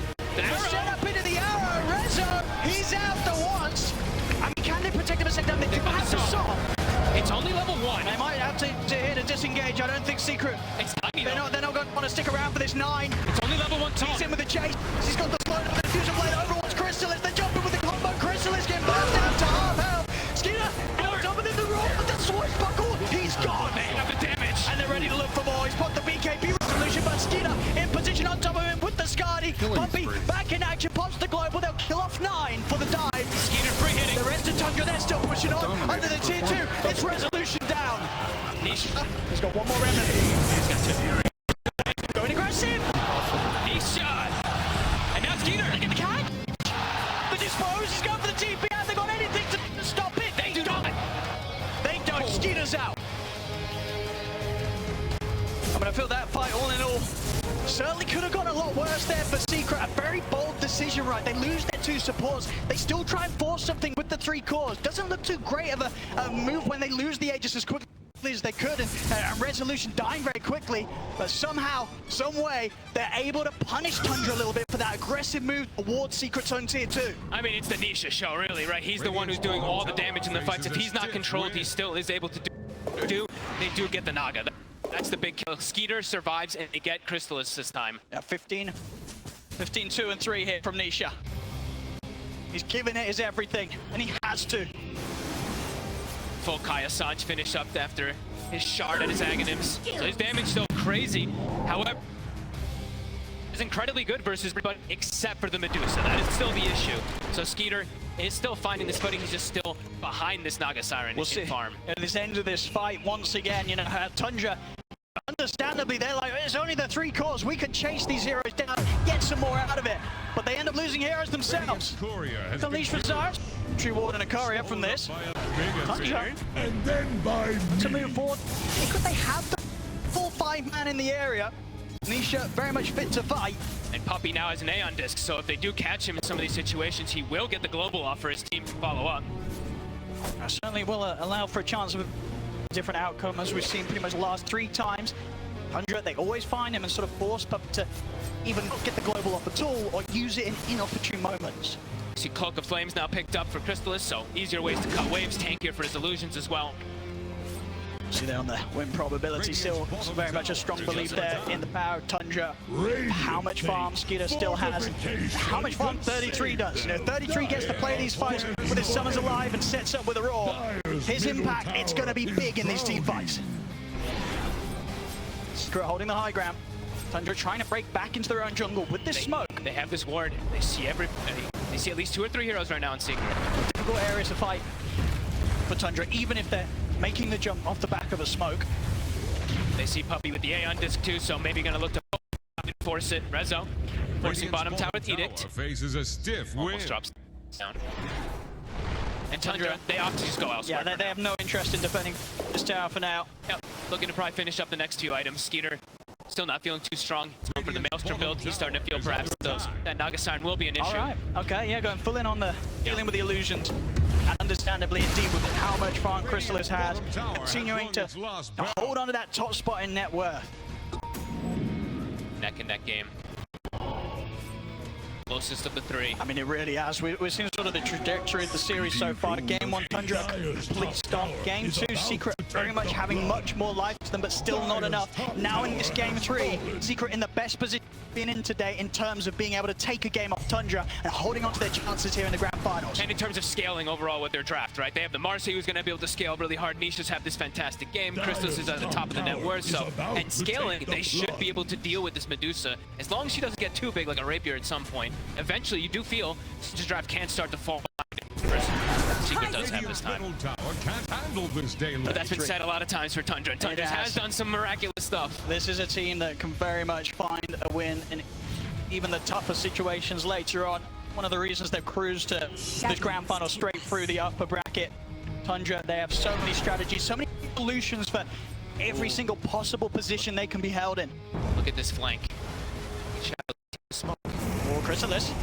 S6: Set up into the arrow. Rezo, he's out the once. I mean, can they protect him a second time? They do have to solve.
S5: It's only level 1.
S6: They might have to hit a disengage. I don't think Secret.
S5: It's tiny,
S6: they're not going to want to stick around for this 9.
S5: It's only level 1
S6: He's in with the chase. He's got the slow down. The fusion blade over towards Crystalis. They're jumping with the combo. Crystalis getting burst down to half health. Skeeter jumping in the roll, but the swashbuckle. He's gone.
S5: They have the damage.
S6: And they're ready to look for more. He's put the BKB Resolution, but Skeeter in position on top of him with the Skadi. Bumpy back in action, pops the global. They'll kill off 9 for the dive.
S5: Skeeter free hitting.
S6: The rest of Tundra, they're still pushing on. Under the tier 2, it's Resolution down.
S5: Nisha.
S6: He's got 1 more remnant.
S5: He's got 2.
S6: Going aggressive.
S5: Nisha. And now Skeeter.
S6: They get the catch. The dispose. He's going for the TP. Have they got anything to stop it?
S5: They do not.
S6: They don't. Skeeter's out. I'm going to feel that fight all in all. Certainly could have gone a lot worse there for Secret. A very bold decision, right? They lose their 2 supports. They still try and force something with the 3 cores. Doesn't look too great of a move when they lose the Aegis as quickly as they could, and Resolution dying very quickly. But somehow, some way, they're able to punish Tundra a little bit for that aggressive move towards Secret's own tier 2.
S5: I mean, it's the Nisha show, really, right? He's the one who's doing all the damage in the fights. If he's not controlled, he still is able to do. They do get the Naga. That's the big kill. Skeeter survives, and they get Crystalis this time.
S6: Yeah, 15, 2 and 3 here from Nisha. He's giving it his everything, and he has to.
S5: Full Kai Assange finish up after his shard and his Aghanims. So his damage still crazy. However, is incredibly good versus everybody except for the Medusa. That is still the issue. So Skeeter is still finding this footing. He's just still behind this Naga Siren
S6: We'll see.
S5: farm.
S6: At this end of this fight, once again, you know, Tundra, understandably, they're like, it's only the 3 cores. We can chase these heroes down, get some more out of it. But they end up losing heroes themselves. The leash for Zara. Tree Ward and a courier from this. Tundra.
S2: And then by
S6: To
S2: me.
S6: move forward. Could they have the full 5-man in the area? Nisha very much fit to fight.
S5: And Puppey now has an Aeon disc, so if they do catch him in some of these situations, he will get the global off for his team to follow up.
S6: I certainly will allow for a chance of a different outcome, as we've seen pretty much the last 3 times. Tundra, they always find him and sort of force Puppey to even get the global off at all, or use it in inopportune moments.
S5: See Cloak of Flames now picked up for Crystallis, so easier ways to cut waves, tankier for his illusions as well.
S6: See there on the win probability, still very much a strong belief there in the power of Tundra. How much farm Skeeter still has, and how much farm 33 does. You know, 33 gets to play these fights with his summons alive and sets up with a roar. His impact, it's going to be big in these team fights. Secret holding the high ground. Tundra trying to break back into their own jungle with this smoke.
S5: They have this ward. They see everybody. They see at least 2 or 3 heroes right now in Secret.
S6: Difficult areas to fight for Tundra, even if they're making the jump off the back of a smoke.
S5: They see Puppey with the Aeon disc too, so maybe gonna look to force it. Rezo forcing bottom tower with Edict.
S1: Faces a stiff win.
S5: Almost drops down. And Tundra, they opt to just go elsewhere.
S6: Yeah, they have no interest in defending this tower for now.
S5: Yep. Looking to probably finish up the next few items. Skeeter still not feeling too strong. He's going for the Maelstrom build. He's starting to feel perhaps that Naga Siren will be an issue.
S6: All right. Okay, yeah, going full in on the dealing with the illusions. And understandably, indeed, with how much farm Crystallis has, continuing to hold on to that top spot in net worth.
S5: Neck and neck game. Closest of the 3.
S6: I mean, it really has. We've seen sort of the trajectory of the series so far. Game 1, Tundra, complete stomp. Game 2, Secret very much having much more life to them, but still not enough. Now in this Game 3, Secret in the best position in today in terms of being able to take a game off Tundra and holding on to their chances here in the grand finals.
S5: And in terms of scaling overall with their draft, right? They have the Marcy who's going to be able to scale really hard. Nishas have this fantastic game. Crystallis is at the top of the net worth, so and scaling, they should be able to deal with this Medusa as long as she doesn't get too big like a rapier at some point. Eventually, you do feel this draft can start to fall. Secret does have this time.
S1: Tower can't handle this daily.
S5: But that's been said a lot of times for Tundra. Tundra has done some miraculous stuff.
S6: This is a team that can very much find a win in even the tougher situations later on. One of the reasons they've cruised to this grand final straight through the upper bracket. Tundra, they have so many strategies, so many solutions for every single possible position they can be held in.
S5: Look at this flank.
S6: Or Crystallis.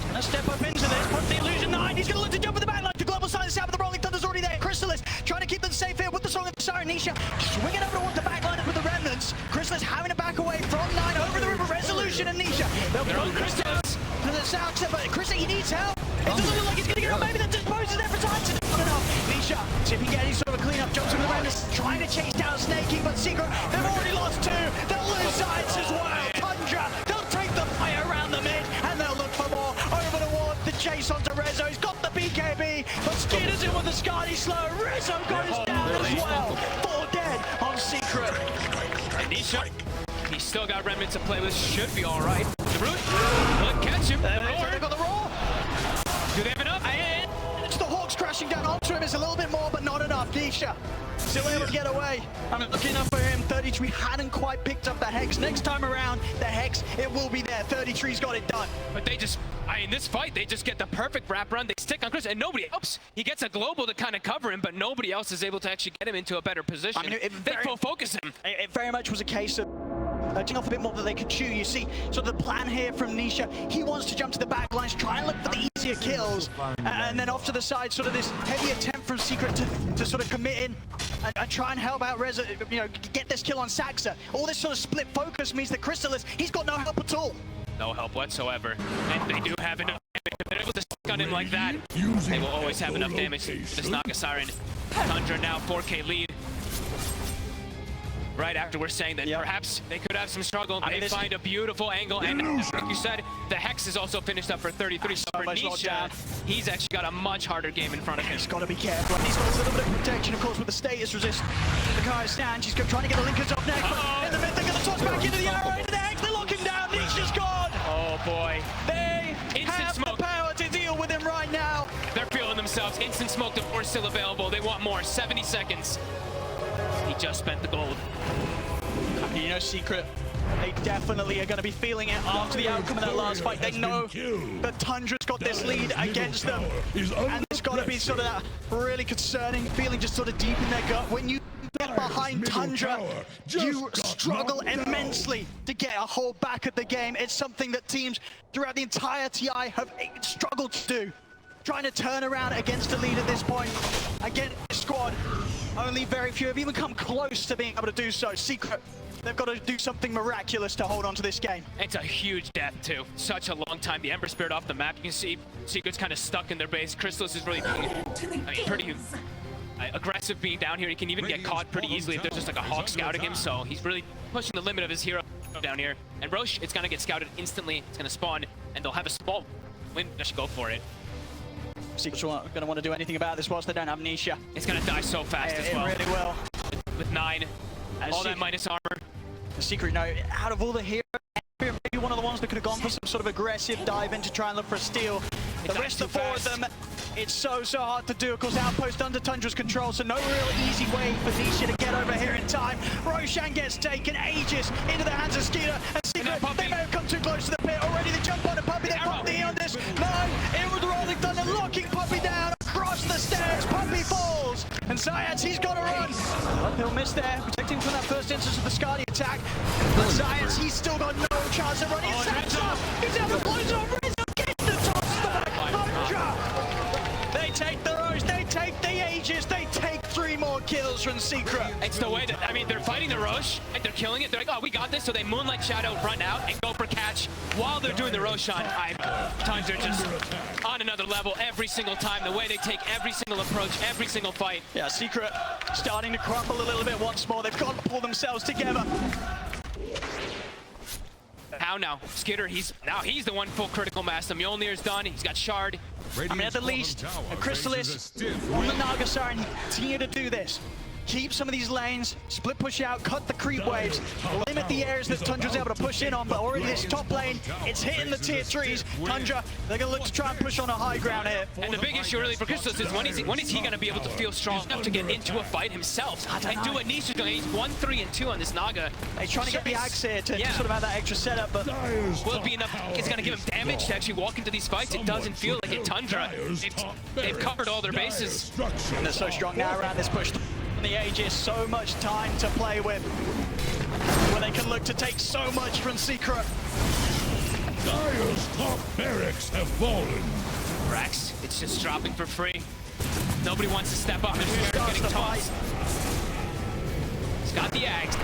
S6: Gonna step up into this, puts the illusion 9, he's gonna look to jump in the backline, the global silence out, but the Rolling Thunder's already there. Crystallis trying to keep them safe here with the Song of the Siren. Nisha swinging over towards the backline with the remnants. Crystallis having to back away from 9 over the river. Resolution and Nisha. They'll throw Crystallis to the south, but Crystallis, he needs help. It doesn't look like he's gonna get up, maybe that disposes there for time. Not enough. Nisha, see if he can get any sort of a cleanup, jumps into the remnants, trying to chase down Snaky, but Secret, they've already lost 2. They'll lose sides as well. Tundra, they'll take the fire around the mid, and they'll look for more. Over the ward, the chase onto Rezo. He's got the BKB, but Skeeter's in with the Scardy Slow. Rezo goes down as well. 4 dead on Secret.
S5: And Nisha, he's still got remnants to play with. Should be all right. The root will catch him.
S6: They've got the roar.
S5: Do they have enough?
S6: And it's the Hawks crashing down onto him. It's a little bit more, but not enough. Nisha still able to get away. I mean, looking up for him. 33 hadn't quite picked up the Hex. Next time around, the Hex, it will be there. 33's got it done.
S5: But they just, in this fight, they just get the perfect wrap run. They stick on Chris, and nobody helps. He gets a global to kind of cover him, but nobody else is able to actually get him into a better position.
S6: I mean,
S5: they full focus him.
S6: It very much was a case of letting off a bit more that they could chew. You see, sort of the plan here from Nisha. He wants to jump to the back lines, try and look for the easier kills, and then off to the side, sort of this heavy attempt from Secret to sort of commit in and try and help out Reza, you know, get this kill on Saxa. All this sort of split focus means that Crystallis, he's got no help at all.
S5: No help whatsoever. And they do have enough damage. If they're able to stick on him like that, they will always have enough damage. This Naga Siren. Tundra now 4K lead. Right after we're saying that perhaps they could have some struggle. They find a beautiful angle, and like you said, the Hex is also finished up for 33. So for Nisha, he's actually got a much harder game in front of him.
S6: He's got to be careful. He's got a little bit of protection, of course, with the status resist. The Kai stands. She's trying to get the linkers up next, but in the mid, they're going to toss back into the arrow, into the Hex. They lock him down. Nisha's gone.
S5: There's instant smoke, the door's still available. They want more, 70 seconds. He just spent the gold.
S6: You know, Secret, they definitely are going to be feeling it after the outcome of that last fight. They know that Tundra's got this lead against them. And there's got to be sort of that really concerning feeling just sort of deep in their gut. When you get behind Tundra, you struggle immensely to get a hold back at the game. It's something that teams throughout the entire TI have struggled to do. Trying to turn around against a lead at this point, against this squad, only very few have even come close to being able to do so. Secret, they've got to do something miraculous to hold on to this game.
S5: It's a huge death too. Such a long time. The Ember Spirit off the map. You can see Secret's kind of stuck in their base. Crystallis is really pretty aggressive being down here. He can even get caught pretty easily if there's just like a hawk scouting him. So he's really pushing the limit of his hero down here. And Roche, it's gonna get scouted instantly. It's gonna spawn, and they'll have a small win. They should go for it.
S6: Secret's going to want to do anything about this whilst they don't have Nisha.
S5: It's gonna die so fast as well.
S6: It really will.
S5: With 9, all that minus armor.
S6: The Secret, no, out of all the heroes, maybe one of the ones that could have gone for some sort of aggressive dive in to try and look for a steal. The rest of the four of them, it's so hard to do. Of course, Outpost under Tundra's control, so no real easy way for Nisha to get over here in time. Roshan gets taken ages into the hands of Skeeter, and Secret, they may have come too close to the pit already. They jump on a Puppey, they pop the E on this. 9, in with the Rolling Thunder, locking Puppey down across the stairs. Puppey falls, and Zayats, he's got to run. Well, he'll miss there, protecting from that first instance of the Skadi attack. But Zayats, he's still got no chance of running. It's he's out the close over. Gets the top spot. They take the Roche, they take the Aegis, they take 3 more kills from Secret.
S5: It's the way that, I mean, they're fighting the Roche, and they're killing it. They're like, oh, we got this, so they Moonlight Shadow, run out, and go for catch while they're doing the Roshan. Times are just on another level every single time. The way they take every single approach, every single fight.
S6: Yeah, Secret starting to crumble a little bit once more. They've got to pull themselves together.
S5: How now? Skitter, he's the one full critical mass. The Mjolnir's done, he's got Shard.
S6: I mean, at the least, a Crystallis on the Naga side, continue to do this. Keep some of these lanes, split push out, cut the creep waves, limit the areas that Tundra's able to push in on, but already this top lane, it's hitting the tier 3s. Tundra, they're going to look to try and push on a high ground here.
S5: And the big issue really for Crystallis is when is he going to be able to feel strong enough to get into a fight himself and do what Nisha's doing. He's 1, 3, and 2 on this Naga.
S6: He's trying to get the axe here to sort of have that extra setup, but
S5: will it be enough? It's going to give him damage to actually walk into these fights. It doesn't feel like it. Tundra, they've covered all their bases.
S6: And they're so strong now around this push. The Aegis, so much time to play with, where they can look to take so much from Secret.
S2: Dire's top barracks have fallen.
S5: Rex, it's just dropping for free. Nobody wants to step up and start getting tossed. He's got the Ags.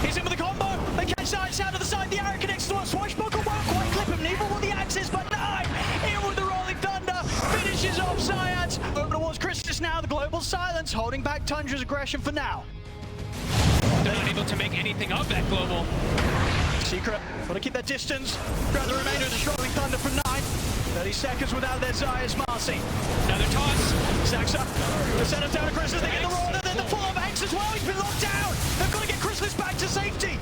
S6: He's in with the combo. They catch Zayats out to the side. The arrow connects to a swashbuckle. Won't quite clip him. Neither will the axes, but 9 in with the Rolling Thunder. Finishes off Zayats. Over towards Crystallis now. The global silence holding back Tundra's aggression for now.
S5: They're not able to make anything of that global.
S6: Secret, got to keep their distance. Grab the remainder of the Rolling Thunder from 9. 30 seconds without their Zayas Marcy.
S5: Another toss.
S6: Saxa. They send him down to Crystallis. They get the roll. And then the full-on X as well. He's been locked down. They've got to get Crystallis back to safety.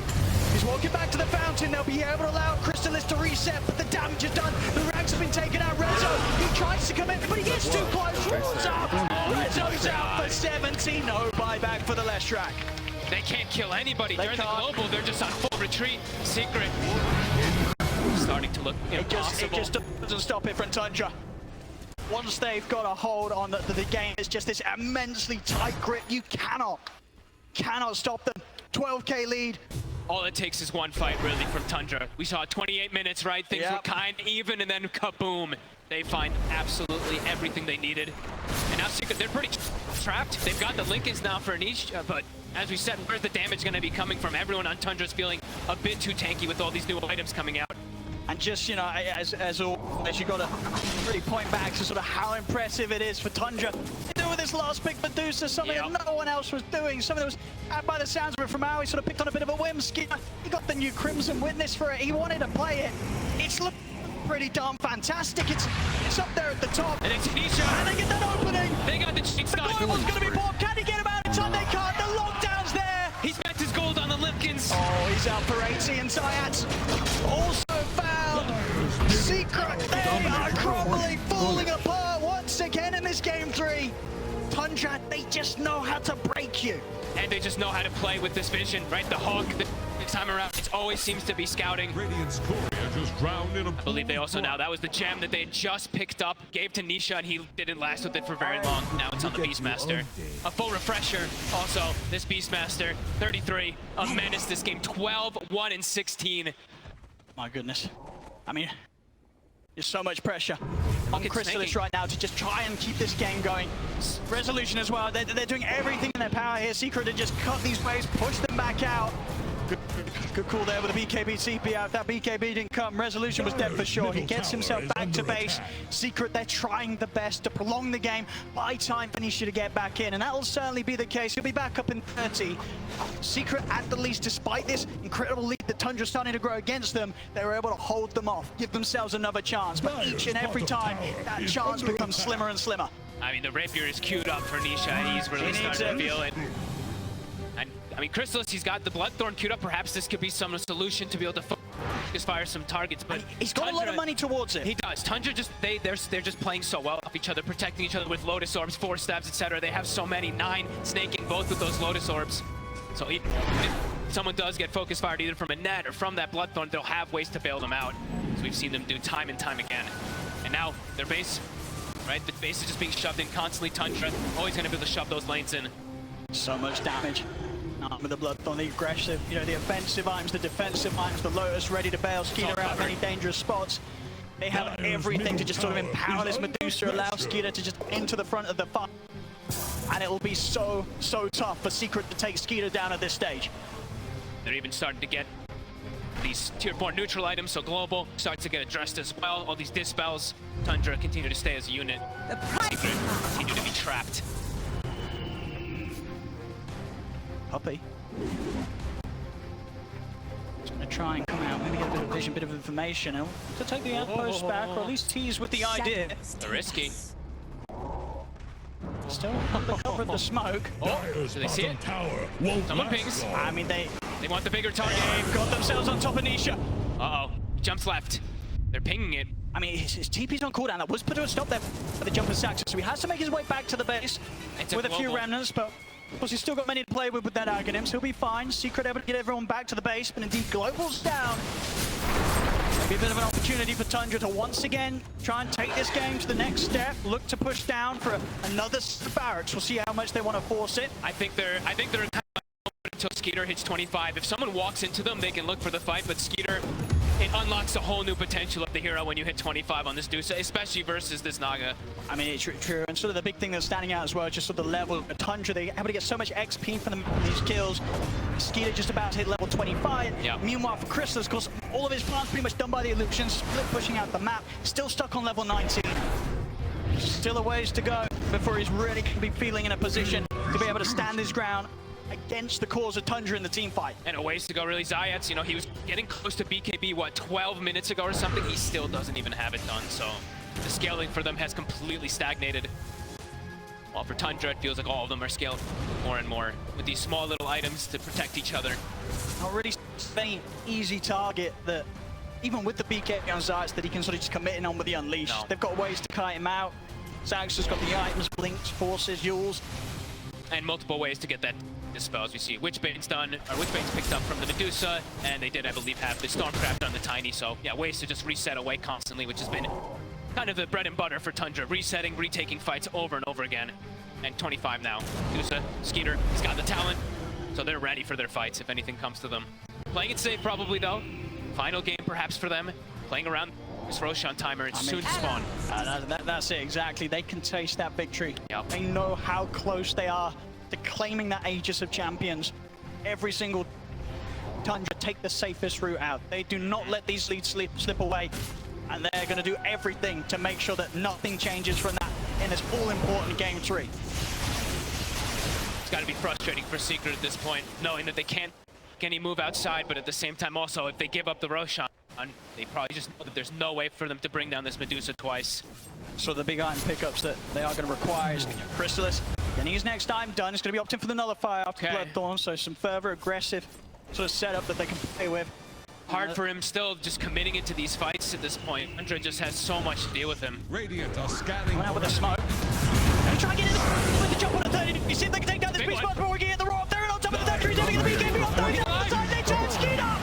S6: He's walking back to the fountain. They'll be able to allow Crystallis to reset, but the damage is done. The ranks have been taken out. Rezo, he tries to come in, but he gets too close. Rolls up. Rezo's out for 70. No buyback for the Leshrac.
S5: They can't kill anybody during the global. They're just on full retreat. Secret starting to look impossible.
S6: It just doesn't stop it from Tundra. Once they've got a hold on the game, it's just this immensely tight grip. You cannot stop them. 12k lead.
S5: All it takes is one fight, really, from Tundra. We saw 28 minutes, right? Things were kind of even, and then kaboom. They find absolutely everything they needed. And now Secret, they're pretty trapped. They've got the Lincolns now for Anish, but as we said, where's the damage going to be coming from? Everyone on Tundra's feeling a bit too tanky with all these new items coming out.
S6: And just, you know, as always, you got to really point back to sort of how impressive it is for Tundra to do with this last pick Medusa, something that no one else was doing, something that was, by the sounds of it from how he sort of picked on a bit of a whim. Skinner, he got the new Crimson Witness for it. He wanted to play it. It's looking pretty darn fantastic. It's up there at the top.
S5: And it's Nisha.
S6: And they get that opening.
S5: They got the cheat
S6: The global's going to be popped. Can he get him out in time? They can't. The lockdown's there.
S5: He spent his gold on the Limpkins.
S6: Oh, he's out for 80, and Zayats also found Secret. They are crumbling, falling apart. Once this game 3. Tundra, they just know how to break you.
S5: And they just know how to play with this vision, right? The hawk, this time around, it always seems to be scouting.
S1: Radiant's courier just drowned in a
S5: I believe they also now, that was the gem that they had just picked up, gave to Nisha, and he didn't last with it for very long. Now it's on the Beastmaster. A full refresher, also, this Beastmaster, 33, a menace this game, 12, 1, and 16.
S6: My goodness. I mean, there's so much pressure on
S5: at
S6: Chrysalis
S5: snaking.
S6: right now to just try and keep this game going. Resolution as well, they're doing everything in their power here. Secret to just cut these waves, push them back out. Good call there with the BKB TP out. If that BKB didn't come, Resolution was dead for sure. He gets himself back to base. Secret, they're trying the best to prolong the game, buy time for Nisha to get back in, and that will certainly be the case. He'll be back up in 30. Secret, at the least, despite this incredible lead that Tundra's starting to grow against them, they were able to hold them off, give themselves another chance. But each and every time, that chance becomes slimmer and slimmer.
S5: I mean, the Rapier is queued up for Nisha. He's really starting to feel it. And, I mean, Chrysalis, he's got the Bloodthorn queued up. Perhaps this could be some solution to be able to focus fire some targets. But
S6: He's got a lot of money towards it.
S5: He does. Tundra just, they're just playing so well off each other, protecting each other with Lotus Orbs, 4 stabs, etc. They have so many, 9 snaking both with those Lotus Orbs. So if someone does get focus fired either from a net or from that Bloodthorn, they'll have ways to bail them out. So we've seen them do time and time again. And now their base, right? The base is just being shoved in constantly. Tundra always going to be able to shove those lanes in.
S6: So much damage. With the Bloodthorn, the aggressive, you know, the offensive items, the defensive items, the Lotus ready to bail Skeeter out of any dangerous spots. They have everything to just sort of empower this Medusa, allow Skeeter to just enter the front of the fight. And it will be so tough for Secret to take Skeeter down at this stage.
S5: They're even starting to get these tier 4 neutral items, so Global starts to get addressed as well. All these dispels, Tundra continue to stay as a unit. Secret continue to be trapped.
S6: Puppy. Just gonna try and come out, maybe get a bit of vision, bit of information, and to take the outpost back, or at least tease with the idea.
S5: Risky.
S6: Still under cover of the smoke.
S5: Oh, do they see it? Someone pings.
S6: I mean, they
S5: want the bigger target.
S6: got themselves on top of Nisha.
S5: Uh-oh. Jumps left. They're pinging it.
S6: I mean, his TP's on cooldown. That was put to a stop there for the jumper Saxon, so he has to make his way back to the base with a few remnants, but of course he's still got many to play with that Aghanim's. He'll be fine. Secret able to get everyone back to the base, but indeed Global's down. Maybe a bit of an opportunity for Tundra to once again try and take this game to the next step, look to push down for another barracks. We'll see how much they want to force it.
S5: I think they're until Skeeter hits 25. If someone walks into them, they can look for the fight, but Skeeter, it unlocks a whole new potential of the hero when you hit 25 on this Dusa, especially versus this Naga.
S6: I mean, it's true, and sort of the big thing that's standing out as well, just sort of the level of Tundra. They're able to get so much XP from these kills. Skeeter just about to hit level 25.
S5: Yep.
S6: Meanwhile, for Chrysalis, of course, all of his plans pretty much done by the illusions, split pushing out the map, still stuck on level 19. Still a ways to go before he's really going to be feeling in a position to be able to stand his ground against the cause of Tundra in the team fight.
S5: And a ways to go, really. Zayats, you know, he was getting close to BKB, what, 12 minutes ago or something? He still doesn't even have it done, so the scaling for them has completely stagnated. While for Tundra, it feels like all of them are scaled more and more with these small little items to protect each other.
S6: Not really any easy target that, even with the BKB on Zayats, that he can sort of just commit in on with the Unleash.
S5: No.
S6: They've got ways to kite him out. Zayats has got the items, blinks, forces, Yules.
S5: And multiple ways to get that dispel, as we see. Witchbane's done, or Witchbane's picked up from the Medusa, and they did, I believe, have the Stormcraft on the Tiny, so yeah, ways to just reset away constantly, which has been kind of the bread and butter for Tundra, resetting, retaking fights over and over again. And 25 now. Medusa, Skeeter, he's got the talent, so they're ready for their fights if anything comes to them. Playing it safe probably though. Final game perhaps for them, playing around this Roshan timer, it's soon to spawn.
S6: That's it, exactly. They can taste that victory.
S5: Yep.
S6: They know how close they are to claiming that Aegis of Champions. Every single Tundra take the safest route out. They do not let these leads slip away, and they're going to do everything to make sure that nothing changes from that in this all-important Game 3.
S5: It's got to be frustrating for Secret at this point, knowing that they can't get any move outside, but at the same time also, if they give up the Roshan, they probably just know that there's no way for them to bring down this Medusa twice.
S6: So the big item pickups that they are going to require is Chrysalis. Getting his next item done. It's going to be opting for the Nullifier after Bloodthorn, so some further aggressive sort of setup that they can play with.
S5: Hard for him still just committing into these fights at this point. Tundra just has so much to deal with him.
S1: Radiant are scanning.
S6: Coming out with a smoke. They try to get in with the jump on a 30. You see if they can take down this beast box, but we're getting the raw up there and on top of the 30. He's having the BKB on 30 on the side. They turn Skeeter.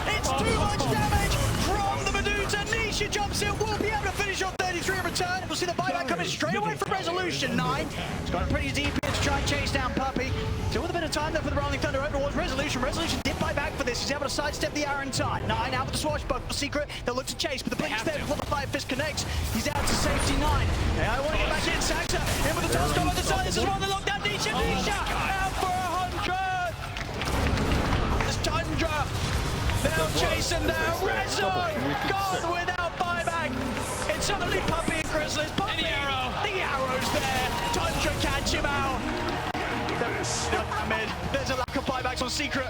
S6: It's too much damage from the Medusa. Nisha jumps in, will be able to finish on 33 in return. We'll see the buyback coming straight away from Resolution. 9. He's got a pretty deep here to try and chase down Puppy. Still with a bit of time there for the Rolling Thunder over towards Resolution. Resolution did buy back for this. He's able to sidestep the Iron Tide. 9 out with the swashbuckle secret. They'll look to chase, but the Blink's there before the Fire Fist connects. He's out to safety. 9. Hey, I want to get back in. Saxa in with the toss on the side. This is one of the lockdown. Nisha out for 100. It's Tundra. They'll chase him down. Rezo gone without buyback. It's suddenly Puppy and Chrysalis. Puppy, the arrow's there. Tundra catch him out. There's a lack of buybacks on Secret.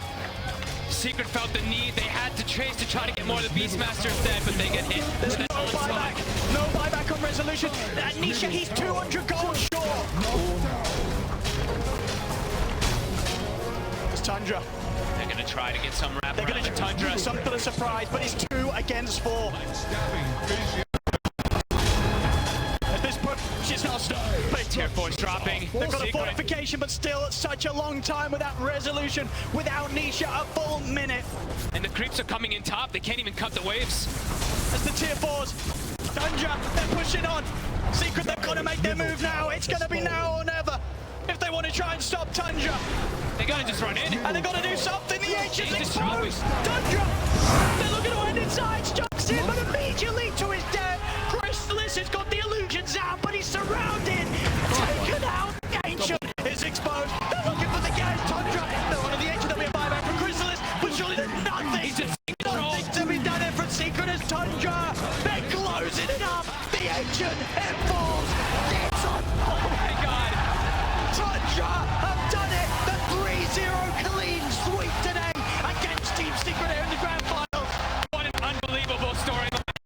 S5: Secret felt the need. They had to chase to try to get more of the Beastmasters dead, but they get hit.
S6: There's no buyback. No buyback on Resolution. Nisha, he's 200 gold short. It's Tundra.
S5: They're going to try to get some wrap
S6: They're going to Tundra some for the surprise, but it's 2 against 4. At this point, she's not stopped.
S5: Tier 4's dropping.
S6: They've got a fortification, but still such a long time without Resolution, without Nisha, a full minute.
S5: And the creeps are coming in top. They can't even cut the waves.
S6: As the tier 4s, Tundra, they're pushing on. Secret, they've got to make their move now. It's going to be now or never. If they want to try and stop Tundra.
S5: They got to just run in.
S6: And they got to do something. The Ancient's
S5: Jesus,
S6: exposed. Tundra, they're looking to end inside. Jumps in, but immediately to his death. Chrysalis has got the illusions out, but he's surrounded. Taken out. Ancient is exposed. They're looking for the gas. Tundra, they're on the Ancient. There'll be a buyback from Chrysalis, but surely there's nothing. Nothing to be done here from Secret as Tundra. They're closing it up. The Ancient